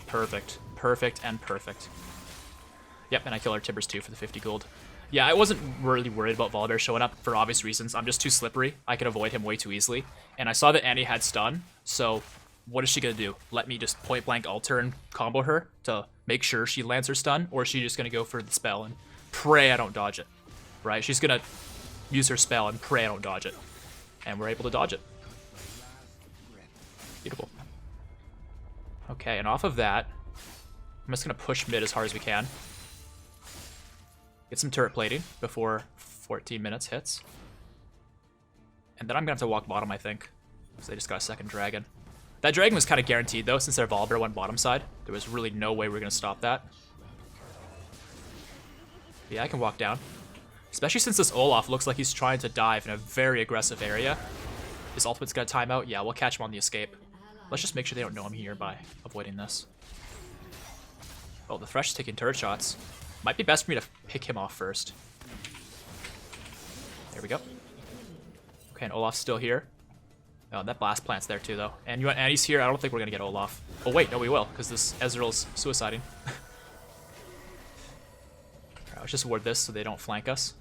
Perfect, and perfect. Yep, and I kill our Timbers too for the 50 gold. Yeah, I wasn't really worried about Volibear showing up for obvious reasons. I'm just too slippery. I can avoid him way too easily. And I saw that Annie had stun, so what is she gonna do? Let me just point blank alter and combo her to make sure she lands her stun? Or is she just gonna go for the spell and pray I don't dodge it? Right? She's gonna use her spell and pray I don't dodge it. And we're able to dodge it. Beautiful. Okay, and off of that, I'm just gonna push mid as hard as we can. Get some turret plating before 14 minutes hits. And then I'm gonna have to walk bottom, I think. Because they just got a second dragon. That dragon was kind of guaranteed though, since their Volibear went bottom side. There was really no way we were gonna stop that. Yeah, I can walk down. Especially since this Olaf looks like he's trying to dive in a very aggressive area. His ultimate's got a timeout. Yeah, we'll catch him on the escape. Let's just make sure they don't know I'm here by avoiding this. Oh, the Thresh is taking turret shots. Might be best for me to pick him off first. There we go. Okay, and Olaf's still here. Oh, that blast plant's there too, though. And Annie's here. I don't think we're gonna get Olaf. Oh wait, no, we will, because this Ezreal's suiciding. Alright, let's just ward this so they don't flank us.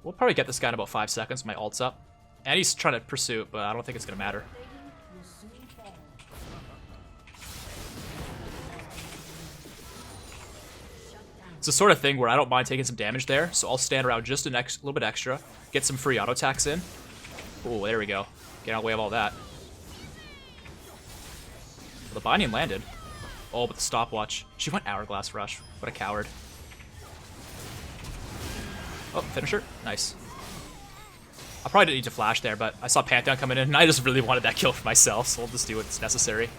We'll probably get this guy in about 5 seconds. My ult's up. And he's trying to pursue, but I don't think it's going to matter. It's the sort of thing where I don't mind taking some damage there, so I'll stand around just a little bit extra, get some free auto attacks in. Oh, there we go. Get out of the way of all that. Well, the binding landed. Oh, but the stopwatch. She went Hourglass Rush. What a coward. Oh, finisher. Nice. I probably didn't need to flash there, but I saw Pantheon coming in, and I just really wanted that kill for myself, so we'll just do what's necessary.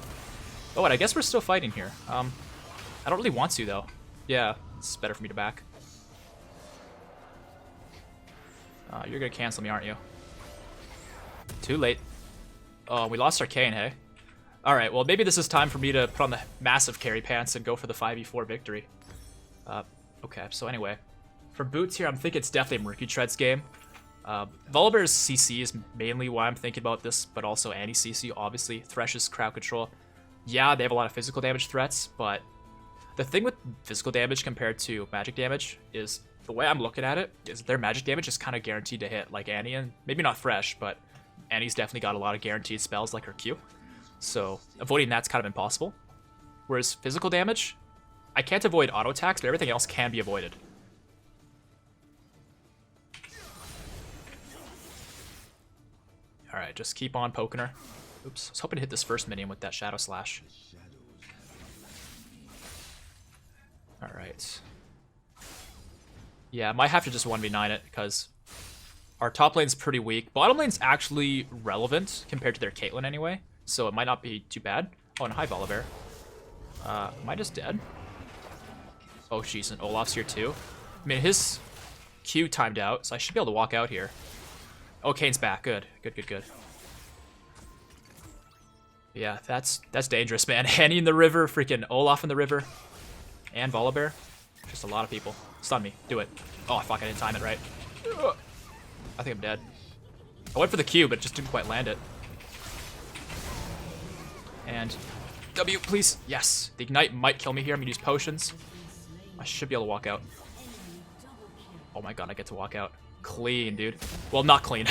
Oh, and I guess we're still fighting here. I don't really want to, though. Yeah, it's better for me to back. You're gonna cancel me, aren't you? Too late. Oh, we lost our Kayn, hey? Alright, well, maybe this is time for me to put on the massive carry pants and go for the 5v4 victory. Okay, so anyway. For boots here, I'm thinking it's definitely a Murky Treads game. Volibear's CC is mainly why I'm thinking about this, but also anti-CC, obviously. Thresh's crowd control. Yeah, they have a lot of physical damage threats, but the thing with physical damage compared to magic damage is, the way I'm looking at it, is their magic damage is kind of guaranteed to hit, like Annie, and maybe not Thresh, but Annie's definitely got a lot of guaranteed spells like her Q. So avoiding that's kind of impossible. Whereas physical damage, I can't avoid auto attacks, but everything else can be avoided. Alright, just keep on poking her. Oops, I was hoping to hit this first minion with that Shadow Slash. Alright. Yeah, I might have to just 1v9 it, because our top lane's pretty weak. Bottom lane's actually relevant compared to their Caitlyn anyway, so it might not be too bad. Oh, and hi, Volibear. Am I just dead? Oh, jeez, and Olaf's here too. I mean, his Q timed out, so I should be able to walk out here. Oh, Kane's back. Good. Good. Yeah, that's dangerous, man. Annie in the river, freaking Olaf in the river, and Volibear. Just a lot of people. Stun me. Do it. Oh, fuck, I didn't time it right. I think I'm dead. I went for the Q, but just didn't quite land it. And W, please. Yes. The Ignite might kill me here. I'm gonna use potions. I should be able to walk out. Oh my god, I get to walk out. Clean, dude. Well, not clean.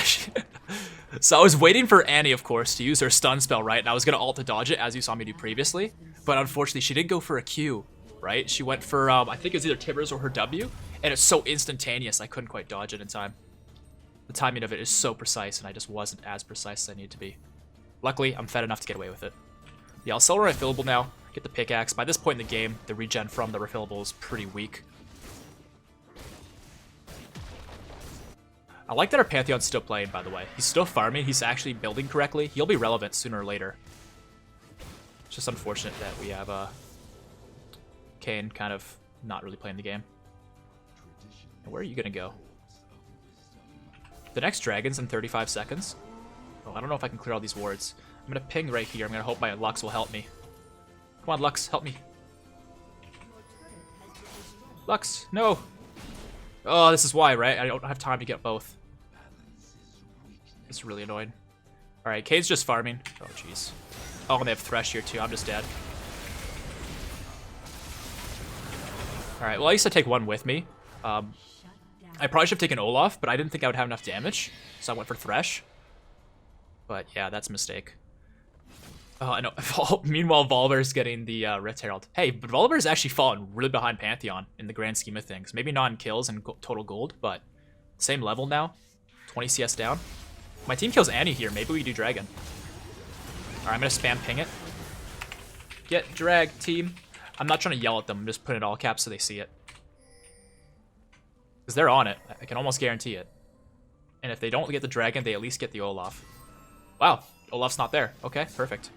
So I was waiting for Annie, of course, to use her stun spell, right? And I was gonna ult to dodge it, as you saw me do previously. But unfortunately, she didn't go for a Q, right? She went for, I think it was either Tibbers or her W. And it's so instantaneous, I couldn't quite dodge it in time. The timing of it is so precise, and I just wasn't as precise as I needed to be. Luckily, I'm fed enough to get away with it. Yeah, I'll sell her refillable now, get the pickaxe. By this point in the game, the regen from the refillable is pretty weak. I like that our Pantheon's still playing, by the way. He's still farming, he's actually building correctly. He'll be relevant sooner or later. It's just unfortunate that we have Kayn kind of not really playing the game. Where are you gonna go? The next dragon's in 35 seconds. Oh, I don't know if I can clear all these wards. I'm gonna ping right here. I'm gonna hope my Lux will help me. Come on, Lux, help me. Lux, no! Oh, this is why, right? I don't have time to get both. It's really annoying. Alright, Kayn's just farming. Oh, jeez. Oh, and they have Thresh here, too. I'm just dead. Alright, well, I used to take one with me. I probably should have taken Olaf, but I didn't think I would have enough damage, so I went for Thresh. But yeah, that's a mistake. Oh, I know. Meanwhile, Volibear's getting the Rift Herald. Hey, but Volibear's actually fallen really behind Pantheon in the grand scheme of things. Maybe not in kills and total gold, but same level now. 20 CS down. My team kills Annie here. Maybe we do Dragon. Alright, I'm going to spam ping it. Get drag, team. I'm not trying to yell at them. I'm just putting it all caps so they see it. Because they're on it. I can almost guarantee it. And if they don't get the Dragon, they at least get the Olaf. Wow, Olaf's not there. Okay, perfect.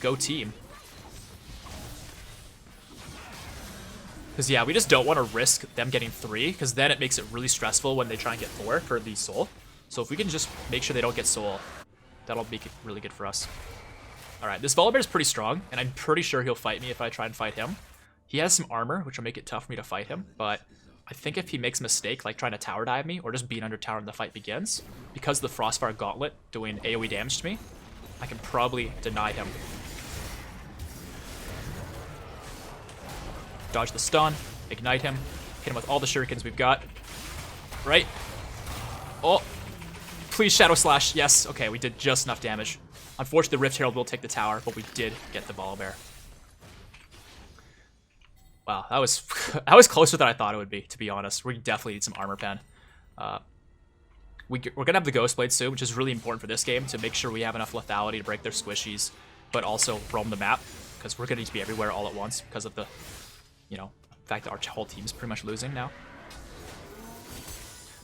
Go team. Because yeah, we just don't want to risk them getting 3, because then it makes it really stressful when they try and get 4 for the soul. So if we can just make sure they don't get soul, that'll make it really good for us. Alright, this Volibear is pretty strong, and I'm pretty sure he'll fight me if I try and fight him. He has some armor, which will make it tough for me to fight him, but I think if he makes a mistake, like trying to tower dive me, or just being under tower when the fight begins, because of the Frostfire Gauntlet doing AoE damage to me, I can probably deny him. Dodge the stun, ignite him, hit him with all the shurikens we've got. Right? Oh, please Shadow Slash. Yes, okay, we did just enough damage. Unfortunately, the Rift Herald will take the tower, but we did get the Volibear. Wow, that was that was closer than I thought it would be, to be honest. We definitely need some armor pen. We're gonna have the Ghostblade soon, which is really important for this game to make sure we have enough lethality to break their squishies, but also roam the map, because we're gonna need to be everywhere all at once because of the, fact that our whole team is pretty much losing now.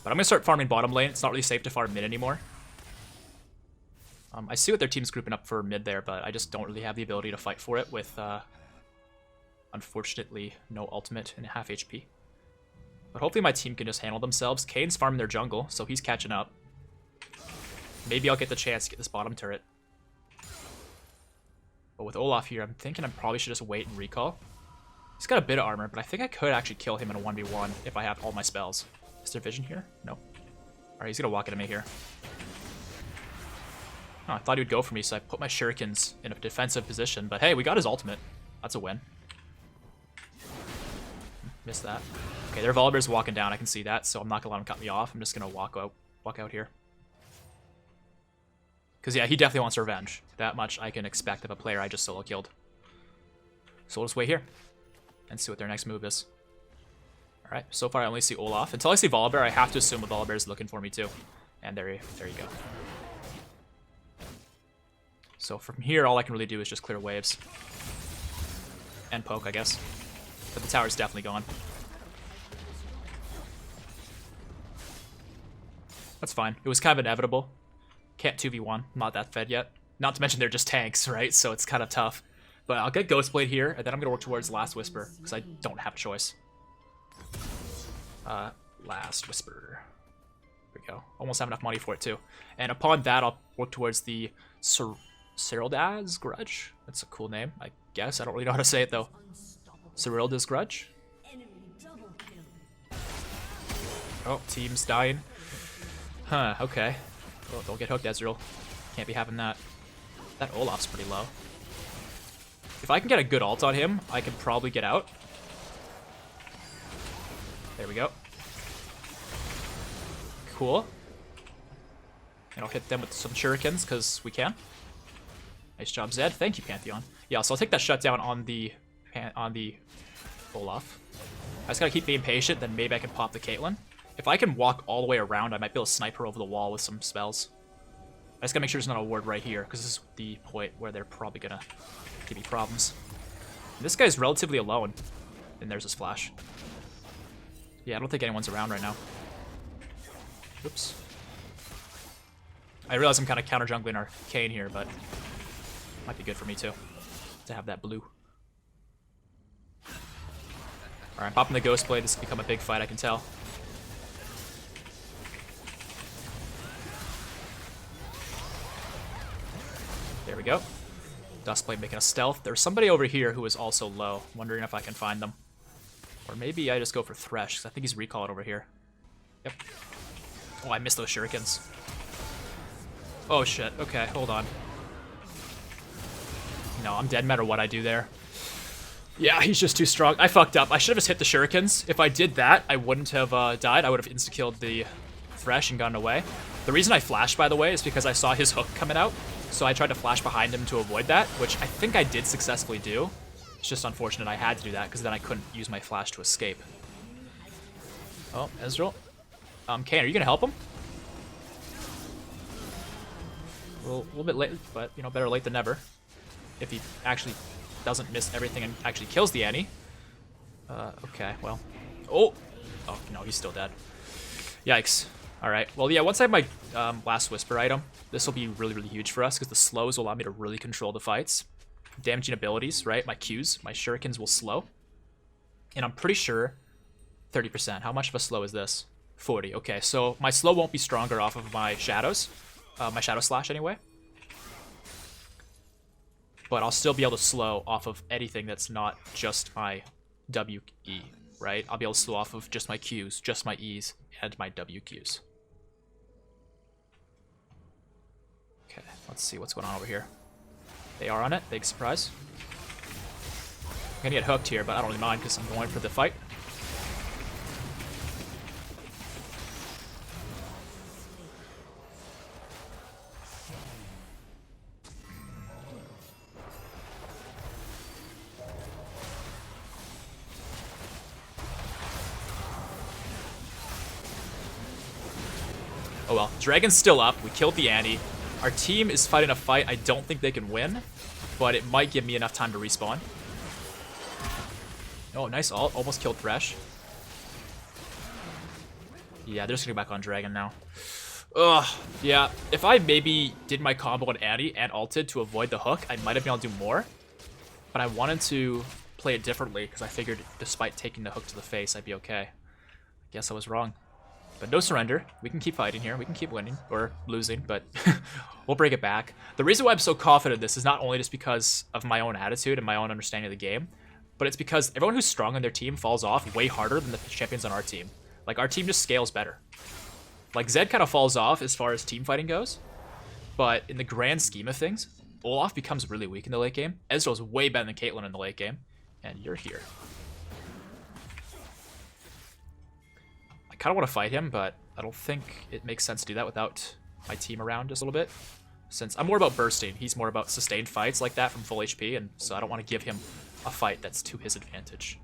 But I'm gonna start farming bottom lane. It's not really safe to farm mid anymore. I see what their team's grouping up for mid there, but I just don't really have the ability to fight for it with, unfortunately, no ultimate and half HP. But hopefully my team can just handle themselves. Kayn's farming their jungle, so he's catching up. Maybe I'll get the chance to get this bottom turret. But with Olaf here, I'm thinking I probably should just wait and recall. He's got a bit of armor, but I think I could actually kill him in a 1v1 if I have all my spells. Is there vision here? No. Alright, he's gonna walk into me here. Oh, I thought he would go for me, so I put my shurikens in a defensive position. But hey, we got his ultimate. That's a win. Missed that. Okay, their Volibear's walking down. I can see that, so I'm not gonna let him cut me off. I'm just gonna walk out here. Because yeah, he definitely wants revenge. That much I can expect of a player I just solo killed. So we'll just wait here and see what their next move is. Alright, so far I only see Olaf. Until I see Volibear, I have to assume the Volibear is looking for me too. And there you go. So from here, all I can really do is just clear waves. And poke, I guess. But the tower's definitely gone. That's fine. It was kind of inevitable. Can't 2v1. Not that fed yet. Not to mention they're just tanks, right? So it's kind of tough. But I'll get Ghostblade here, and then I'm going to work towards Last Whisper, because I don't have a choice. Last Whisper. There we go. Almost have enough money for it, too. And upon that, I'll work towards the Cyrilda's Grudge. That's a cool name, I guess. I don't really know how to say it, though. Cyrilda's Grudge? Oh, team's dying. Huh, okay. Oh, don't get hooked, Ezreal. Can't be having that. That Olaf's pretty low. If I can get a good ult on him, I can probably get out. There we go. Cool. And I'll hit them with some shurikens, because we can. Nice job, Zed. Thank you, Pantheon. Yeah, so I'll take that shutdown on the Olaf. I just gotta keep being patient, then maybe I can pop the Caitlyn. If I can walk all the way around, I might be able to snipe her over the wall with some spells. I just gotta make sure there's not a ward right here, because this is the point where they're probably gonna give me problems. And this guy's relatively alone. And there's his flash. Yeah, I don't think anyone's around right now. Oops. I realize I'm kind of counter jungling our Kayn here, but might be good for me too to have that blue. Alright, I'm popping the Ghostblade. This has become a big fight, I can tell. There we go. Duskblade making a stealth. There's somebody over here who is also low. Wondering if I can find them. Or maybe I just go for Thresh, because I think he's recalled over here. Yep. Oh, I missed those shurikens. Oh shit, okay, hold on. No, I'm dead no matter what I do there. Yeah, he's just too strong. I fucked up. I should have just hit the shurikens. If I did that, I wouldn't have died. I would have insta-killed the Thresh and gotten away. The reason I flashed, by the way, is because I saw his hook coming out. So I tried to flash behind him to avoid that, which I think I did successfully do. It's just unfortunate I had to do that, because then I couldn't use my flash to escape. Oh, Ezreal. Kayn, are you gonna help him? A little bit late, but, you know, better late than never. If he actually doesn't miss everything and actually kills the Annie. Okay, well. Oh! Oh, no, he's still dead. Yikes. Alright, well, yeah, once I have my last Whisper item, this will be really, really huge for us, because the slows will allow me to really control the fights. Damaging abilities, right? My Qs, my shurikens will slow. And I'm pretty sure 30%. How much of a slow is this? 40. Okay, so my slow won't be stronger off of my shadows. My shadow slash, anyway. But I'll still be able to slow off of anything that's not just my WE, right? I'll be able to slow off of just my Qs, just my Es, and my WQs. Okay, let's see what's going on over here. They are on it. Big surprise. I'm gonna get hooked here, but I don't really mind because I'm going for the fight. Oh well, Dragon's still up. We killed the Annie. Our team is fighting a fight I don't think they can win, but it might give me enough time to respawn. Oh, nice ult. Almost killed Thresh. Yeah, they're just gonna go back on Dragon now. Ugh, yeah. If I maybe did my combo on Annie and ulted to avoid the hook, I might have been able to do more. But I wanted to play it differently, because I figured despite taking the hook to the face, I'd be okay. Guess I was wrong. But no surrender. We can keep fighting here. We can keep winning. Or losing, but we'll break it back. The reason why I'm so confident in this is not only just because of my own attitude and my own understanding of the game, but it's because everyone who's strong on their team falls off way harder than the champions on our team. Like, our team just scales better. Like, Zed kind of falls off as far as team fighting goes, but in the grand scheme of things, Olaf becomes really weak in the late game. Ezreal's way better than Caitlyn in the late game, and you're here. I kind of want to fight him, but I don't think it makes sense to do that without my team around just a little bit. Since I'm more about bursting, he's more about sustained fights like that from full HP, and so I don't want to give him a fight that's to his advantage.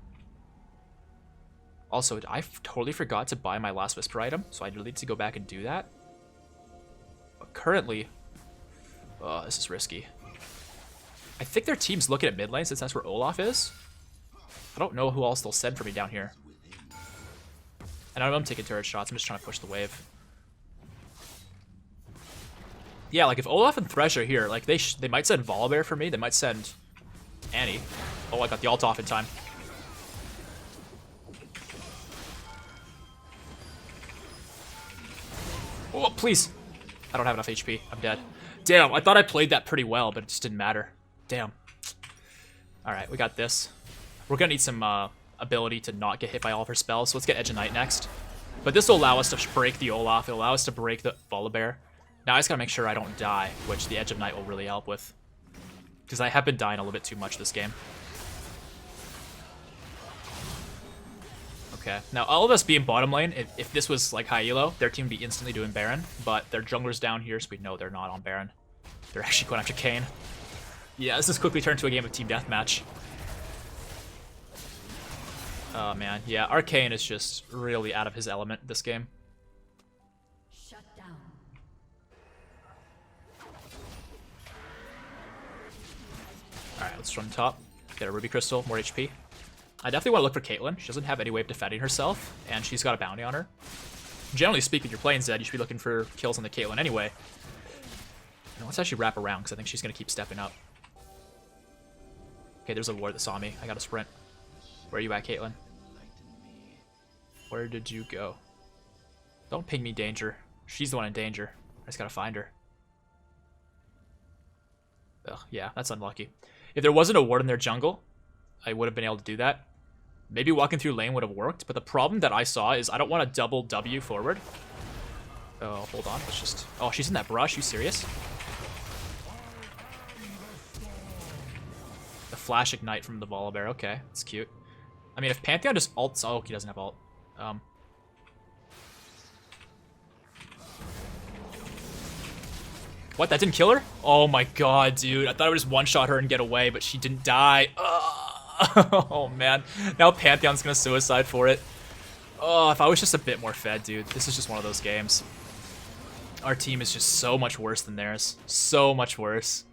Also, I totally forgot to buy my last Whisper item, so I really need to go back and do that. But currently, this is risky. I think their team's looking at mid lane since that's where Olaf is. I don't know who else they'll send for me down here. And I know I'm taking turret shots, I'm just trying to push the wave. Yeah, like if Olaf and Thresh are here, like they might send Volibear for me, they might send Annie. Oh, I got the ult off in time. Oh, please. I don't have enough HP, I'm dead. Damn, I thought I played that pretty well, but it just didn't matter. Damn. Alright, we got this. We're gonna need some ability to not get hit by all of her spells, so let's get Edge of Night next. But this will allow us to break the Olaf. It'll allow us to break the Volibear. Now I just gotta make sure I don't die, which the Edge of Night will really help with. Because I have been dying a little bit too much this game. Okay, now all of us being bottom lane, if this was like high elo, their team would be instantly doing Baron, but their jungler's down here, so we know they're not on Baron. They're actually going after Kayn. Yeah, this has quickly turned to a game of team deathmatch. Oh man, yeah, our Kayn is just really out of his element this game. Shut down. Alright, let's run top. Get a Ruby Crystal, more HP. I definitely want to look for Caitlyn. She doesn't have any way of defending herself, and she's got a bounty on her. Generally speaking, if you're playing Zed, you should be looking for kills on the Caitlyn anyway. Now, let's actually wrap around, because I think she's going to keep stepping up. Okay, there's a ward that saw me. I got to sprint. Where are you at, Caitlyn? Where did you go? Don't ping me, danger. She's the one in danger. I just got to find her. Ugh, yeah, that's unlucky. If there wasn't a ward in their jungle, I would have been able to do that. Maybe walking through lane would have worked, but the problem that I saw is I don't want to double W forward. Oh, hold on. Let's just... Oh, she's in that brush. You serious? The flash ignite from the Volibear. Okay, that's cute. I mean, if Pantheon just ults... Oh, he doesn't have ult. What? That didn't kill her? Oh my god, dude. I thought I would just one-shot her and get away, but she didn't die. Oh, man. Now Pantheon's gonna suicide for it. Oh, if I was just a bit more fed, dude. This is just one of those games. Our team is just so much worse than theirs. So much worse.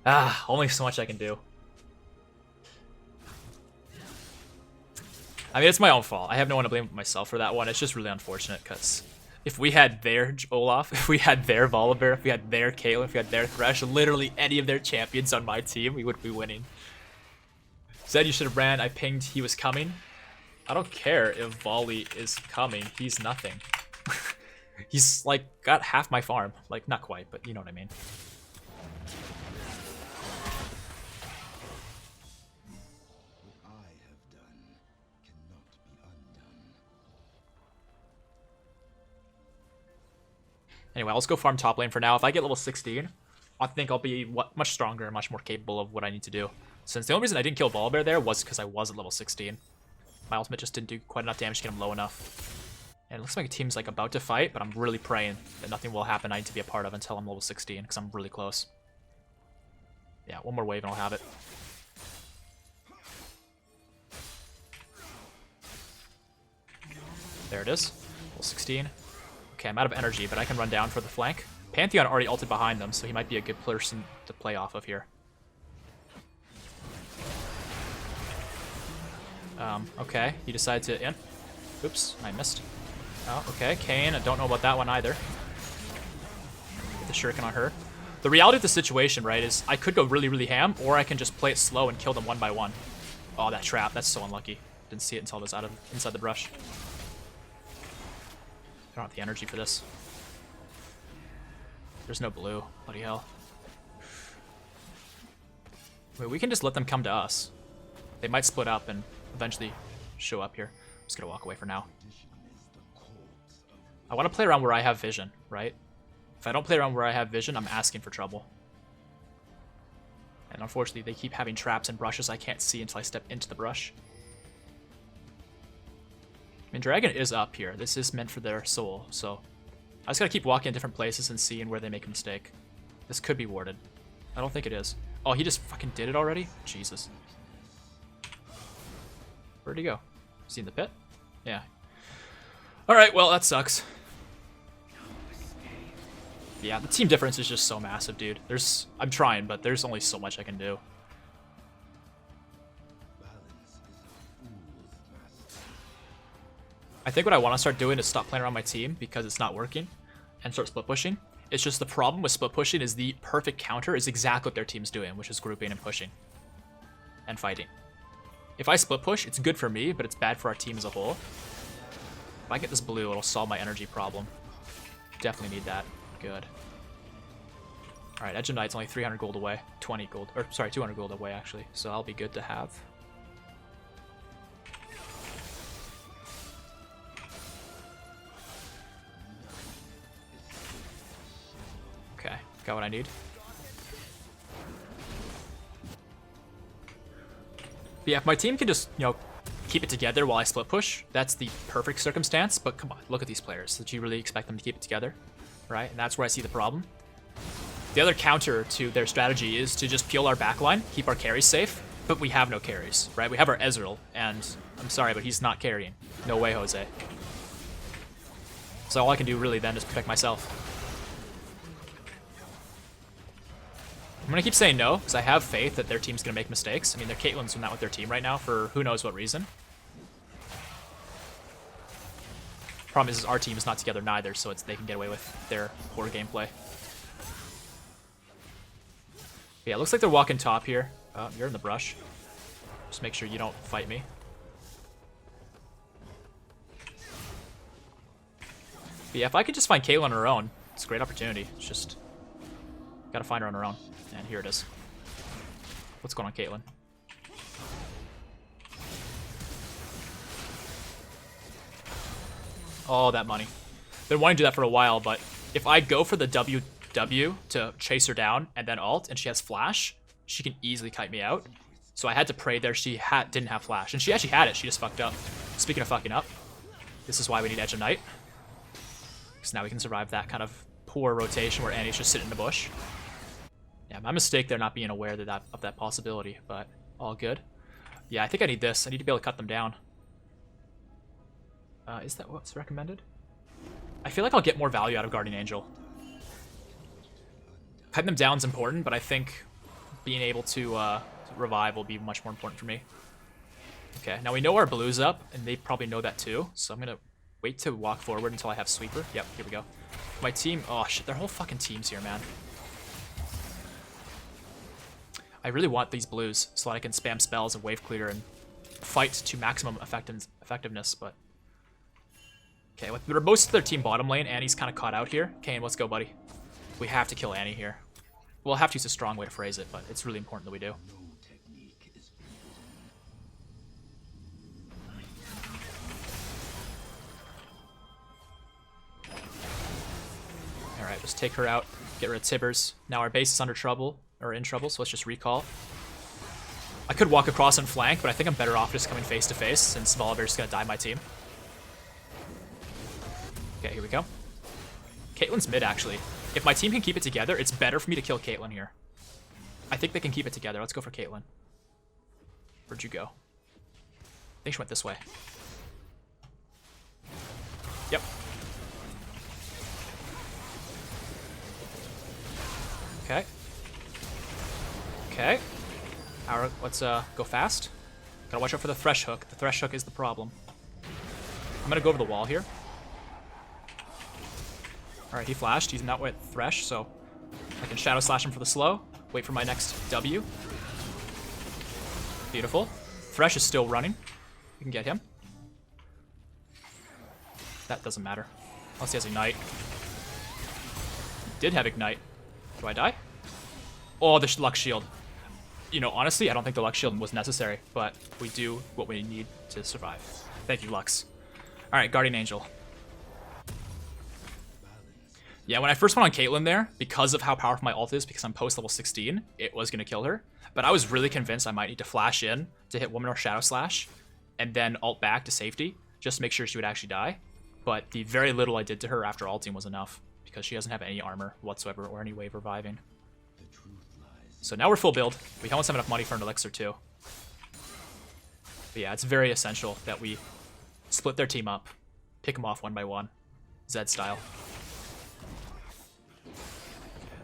Ah, only so much I can do. I mean, it's my own fault. I have no one to blame but myself for that one. It's just really unfortunate, because if we had their Olaf, if we had their Volibear, if we had their Caitlyn, if we had their Thresh, literally any of their champions on my team, we would be winning. Zed, you should have ran. I pinged he was coming. I don't care if Volley is coming. He's nothing. He's, like, got half my farm. Like, not quite, but you know what I mean. Anyway, let's go farm top lane for now. If I get level 16, I think I'll be much stronger and much more capable of what I need to do. Since the only reason I didn't kill Volibear there was because I was at level 16. My ultimate just didn't do quite enough damage to get him low enough. And it looks like a team's like about to fight, but I'm really praying that nothing will happen I need to be a part of until I'm level 16, because I'm really close. Yeah, one more wave and I'll have it. There it is. Level 16. Okay, I'm out of energy, but I can run down for the flank. Pantheon already ulted behind them, so he might be a good person to play off of here. Okay, he decided to... Oops, I missed. Oh, okay, Kayn, I don't know about that one either. Get the shuriken on her. The reality of the situation, right, is I could go really, really ham, or I can just play it slow and kill them one by one. Oh, that trap, that's so unlucky. Didn't see it until it was inside the brush. I don't have the energy for this. There's no blue. Bloody hell. Wait, we can just let them come to us. They might split up and eventually show up here. I'm just gonna walk away for now. I want to play around where I have vision, right? If I don't play around where I have vision, I'm asking for trouble. And unfortunately, they keep having traps and brushes I can't see until I step into the brush. I mean, Dragon is up here. This is meant for their soul, so I just gotta keep walking in different places and seeing where they make a mistake. This could be warded. I don't think it is. Oh, he just fucking did it already? Jesus. Where'd he go? Is he in the pit? Yeah. Alright, well, that sucks. Yeah, the team difference is just so massive, dude. I'm trying, but there's only so much I can do. I think what I want to start doing is stop playing around my team because it's not working and start split pushing. It's just the problem with split pushing is the perfect counter is exactly what their team's doing, which is grouping and pushing and fighting. If I split push, it's good for me, but it's bad for our team as a whole. If I get this blue, it'll solve my energy problem. Definitely need that. Good. Alright, Edge of Night's only 300 gold away. 20 gold. Or, sorry, 200 gold away, actually. So I'll be good to have. Got what I need. But yeah, if my team can just, keep it together while I split push, that's the perfect circumstance. But come on, look at these players. Did you really expect them to keep it together? Right? And that's where I see the problem. The other counter to their strategy is to just peel our backline, keep our carries safe, but we have no carries, right? We have our Ezreal, and I'm sorry, but he's not carrying. No way, Jose. So all I can do really then is protect myself. I'm gonna keep saying no, because I have faith that their team's gonna make mistakes. I mean, their Caitlyn's not with their team right now for who knows what reason. Problem is our team is not together neither, so they can get away with their poor gameplay. Yeah, it looks like they're walking top here. You're in the brush. Just make sure you don't fight me. But yeah, if I could just find Caitlyn on her own, it's a great opportunity. It's just gotta find her on her own. And here it is. What's going on, Caitlyn? Oh, that money. Been wanting to do that for a while, but if I go for the W to chase her down and then ult, and she has flash, she can easily kite me out. So I had to pray there she didn't have flash. And she actually had it, she just fucked up. Speaking of fucking up, this is why we need Edge of Night. Because now we can survive that kind of poor rotation where Annie's just sitting in the bush. Yeah, my mistake there not being aware of that possibility, but all good. Yeah, I think I need this. I need to be able to cut them down. Is that what's recommended? I feel like I'll get more value out of Guardian Angel. Cutting them down is important, but I think being able to revive will be much more important for me. Okay, now we know our blue's up, and they probably know that too, so I'm gonna wait to walk forward until I have sweeper. Yep, here we go. My team, oh shit, their whole fucking team's here, man. I really want these blues so that I can spam spells and wave clear and fight to maximum effectiveness, but... Okay, with most of their team bottom lane, Annie's kind of caught out here. Kane, let's go, buddy. We have to kill Annie here. Well, have to use a strong way to phrase it, but it's really important that we do. Alright, just take her out. Get rid of Tibbers. Now our base is in trouble, so let's just recall. I could walk across and flank, but I think I'm better off just coming face to face since Volibear's gonna die my team. Okay, here we go. Caitlyn's mid, actually. If my team can keep it together, it's better for me to kill Caitlyn here. I think they can keep it together. Let's go for Caitlyn. Where'd you go? I think she went this way. Yep. Okay. Okay. Alright, let's go fast. Gotta watch out for the Thresh Hook. The Thresh Hook is the problem. I'm gonna go over the wall here. Alright, he flashed. He's not with Thresh, so I can Shadow Slash him for the slow. Wait for my next W. Beautiful. Thresh is still running. We can get him. That doesn't matter. Unless he has Ignite. He did have Ignite. Do I die? Oh, the Luck Shield. You know, honestly, I don't think the Luck Shield was necessary, but we do what we need to survive. Thank you, Lux. Alright, Guardian Angel. Yeah, when I first went on Caitlyn there, because of how powerful my ult is, because I'm post level 16, it was going to kill her. But I was really convinced I might need to flash in to hit one more Shadow Slash, and then ult back to safety, just to make sure she would actually die. But the very little I did to her after ulting was enough, because she doesn't have any armor whatsoever or any wave reviving. So now we're full build. We almost have enough money for an elixir too. But yeah, it's very essential that we split their team up, pick them off one by one, Zed style.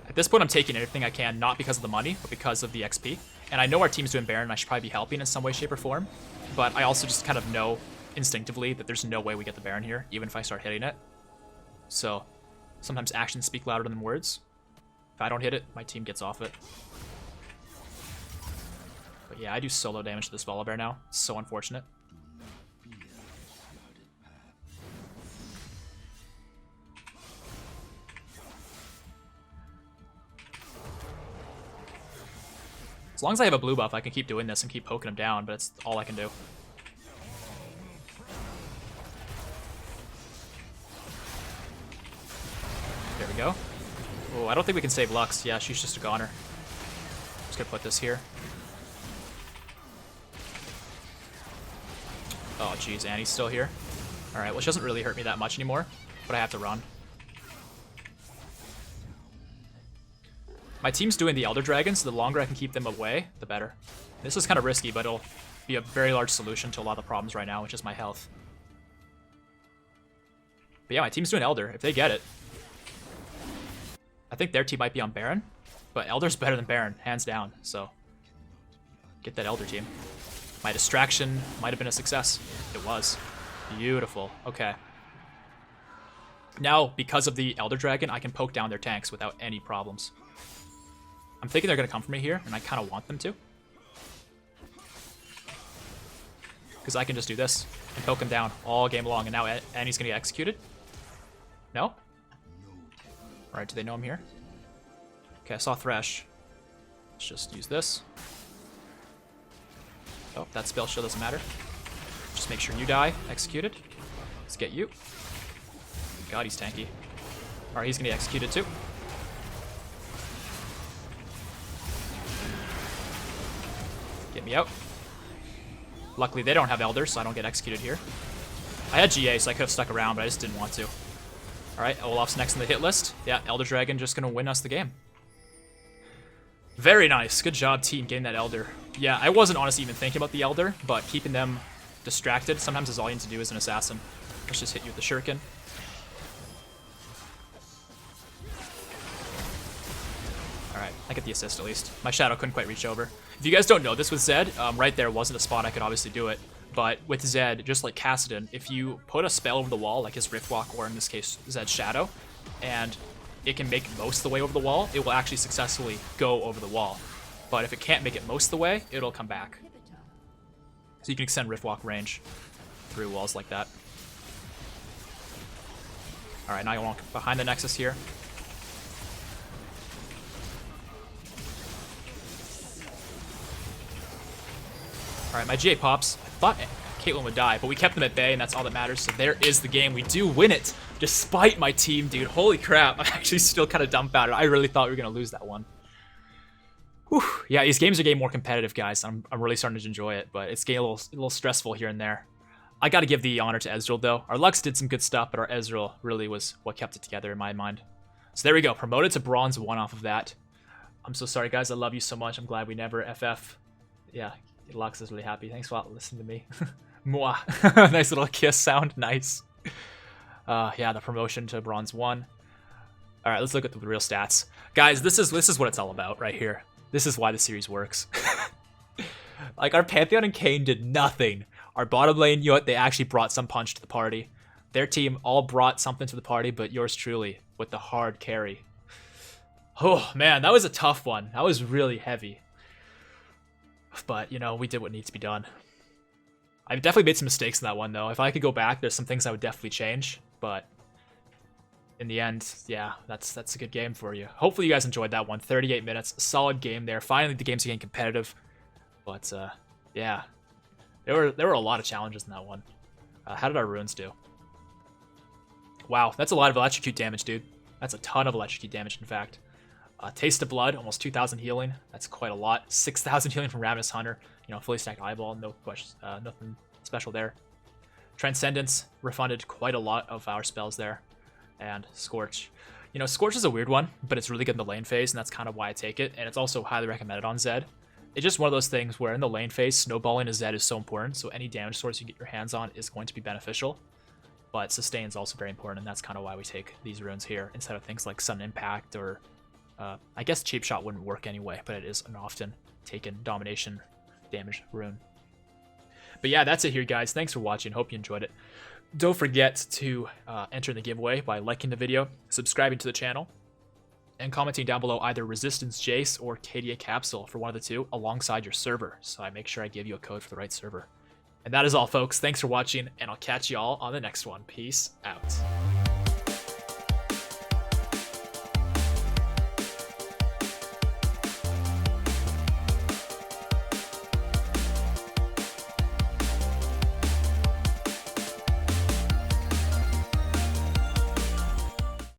At this point, I'm taking everything I can, not because of the money, but because of the XP. And I know our team's doing Baron, and I should probably be helping in some way, shape, or form. But I also just kind of know instinctively that there's no way we get the Baron here, even if I start hitting it. So sometimes actions speak louder than words. If I don't hit it, my team gets off it. But yeah, I do solo damage to this Volibear now. It's so unfortunate. As long as I have a blue buff, I can keep doing this and keep poking him down, but it's all I can do. There we go. Oh, I don't think we can save Lux. Yeah, she's just a goner. Just gonna put this here. Oh, jeez, Annie's still here. Alright, well, she doesn't really hurt me that much anymore, but I have to run. My team's doing the Elder Dragon, so the longer I can keep them away, the better. This is kind of risky, but it'll be a very large solution to a lot of the problems right now, which is my health. But yeah, my team's doing Elder, if they get it. I think their team might be on Baron, but Elder's better than Baron, hands down, so get that Elder team. My distraction might have been a success. It was. Beautiful. Okay. Now, because of the Elder Dragon, I can poke down their tanks without any problems. I'm thinking they're going to come for me here, and I kind of want them to. Because I can just do this and poke him down all game long, and now Annie's going to get executed. No? Alright, do they know I'm here? Okay, I saw Thresh. Let's just use this. Oh, that spell shield doesn't matter. Just make sure you die. Executed. Let's get you. God, he's tanky. Alright, he's gonna get executed too. Get me out. Luckily, they don't have Elders, so I don't get executed here. I had GA, so I could have stuck around, but I just didn't want to. Alright, Olaf's next in the hit list. Yeah, Elder Dragon just gonna win us the game. Very nice. Good job, team, getting that Elder. Yeah, I wasn't honestly even thinking about the Elder, but keeping them distracted sometimes is all you need to do as an assassin. Let's just hit you with the shuriken. Alright, I get the assist at least. My shadow couldn't quite reach over. If you guys don't know this with Zed, right there wasn't a spot I could obviously do it. But with Zed, just like Kassadin, if you put a spell over the wall, like his Riftwalk, or in this case, Zed's Shadow, and it can make most of the way over the wall, it will actually successfully go over the wall. But if it can't make it most of the way, it'll come back. So you can extend Riftwalk range through walls like that. Alright, now I walk behind the Nexus here. Alright, my GA pops. I thought Caitlyn would die, but we kept them at bay, and that's all that matters. So there is the game. We do win it, despite my team, dude. Holy crap. I'm actually still kind of dumbfounded. I really thought we were going to lose that one. Whew. Yeah, these games are getting more competitive, guys. I'm really starting to enjoy it, but it's getting a little stressful here and there. I got to give the honor to Ezreal, though. Our Lux did some good stuff, but our Ezreal really was what kept it together in my mind. So there we go. Promoted to Bronze 1 off of that. I'm so sorry, guys. I love you so much. I'm glad we never FF. Yeah, Lux is really happy. Thanks for listening to me. Mwah. Nice little kiss sound. Nice. Yeah, the promotion to Bronze 1. All right, let's look at the real stats. Guys, this is what it's all about right here. This is why the series works. Like, our Pantheon and Kayn did nothing. Our bottom lane, you know what, they actually brought some punch to the party. Their team all brought something to the party, but yours truly with the hard carry. Oh, man, that was a tough one. That was really heavy. But, you know, we did what needs to be done. I've definitely made some mistakes in that one, though. If I could go back, there's some things I would definitely change. But in the end, yeah, that's a good game for you. Hopefully you guys enjoyed that one. 38 minutes, solid game there. Finally, the game's getting competitive. But, yeah, there were a lot of challenges in that one. How did our runes do? Wow, that's a lot of electrocute damage, dude. That's a ton of electrocute damage, in fact. Taste of Blood, almost 2,000 healing. That's quite a lot. 6,000 healing from Ravenous Hunter. You know, fully stacked eyeball, no questions, nothing special there. Transcendence refunded quite a lot of our spells there. And Scorch. You know, Scorch is a weird one, but it's really good in the lane phase, and that's kind of why I take it. And it's also highly recommended on Zed. It's just one of those things where in the lane phase, snowballing a Zed is so important, so any damage source you get your hands on is going to be beneficial. But sustain is also very important, and that's kind of why we take these runes here instead of things like Sudden Impact or I guess Cheap Shot wouldn't work anyway, but it is an often taken domination damage rune. But yeah, that's it here, guys. Thanks for watching. Hope you enjoyed it. Don't forget to enter in the giveaway by liking the video, subscribing to the channel, and commenting down below either Resistance JAYCE or KDA Capsule for one of the two alongside your server, so I make sure I give you a code for the right server. And that is all, folks. Thanks for watching, and I'll catch you all on the next one. Peace out.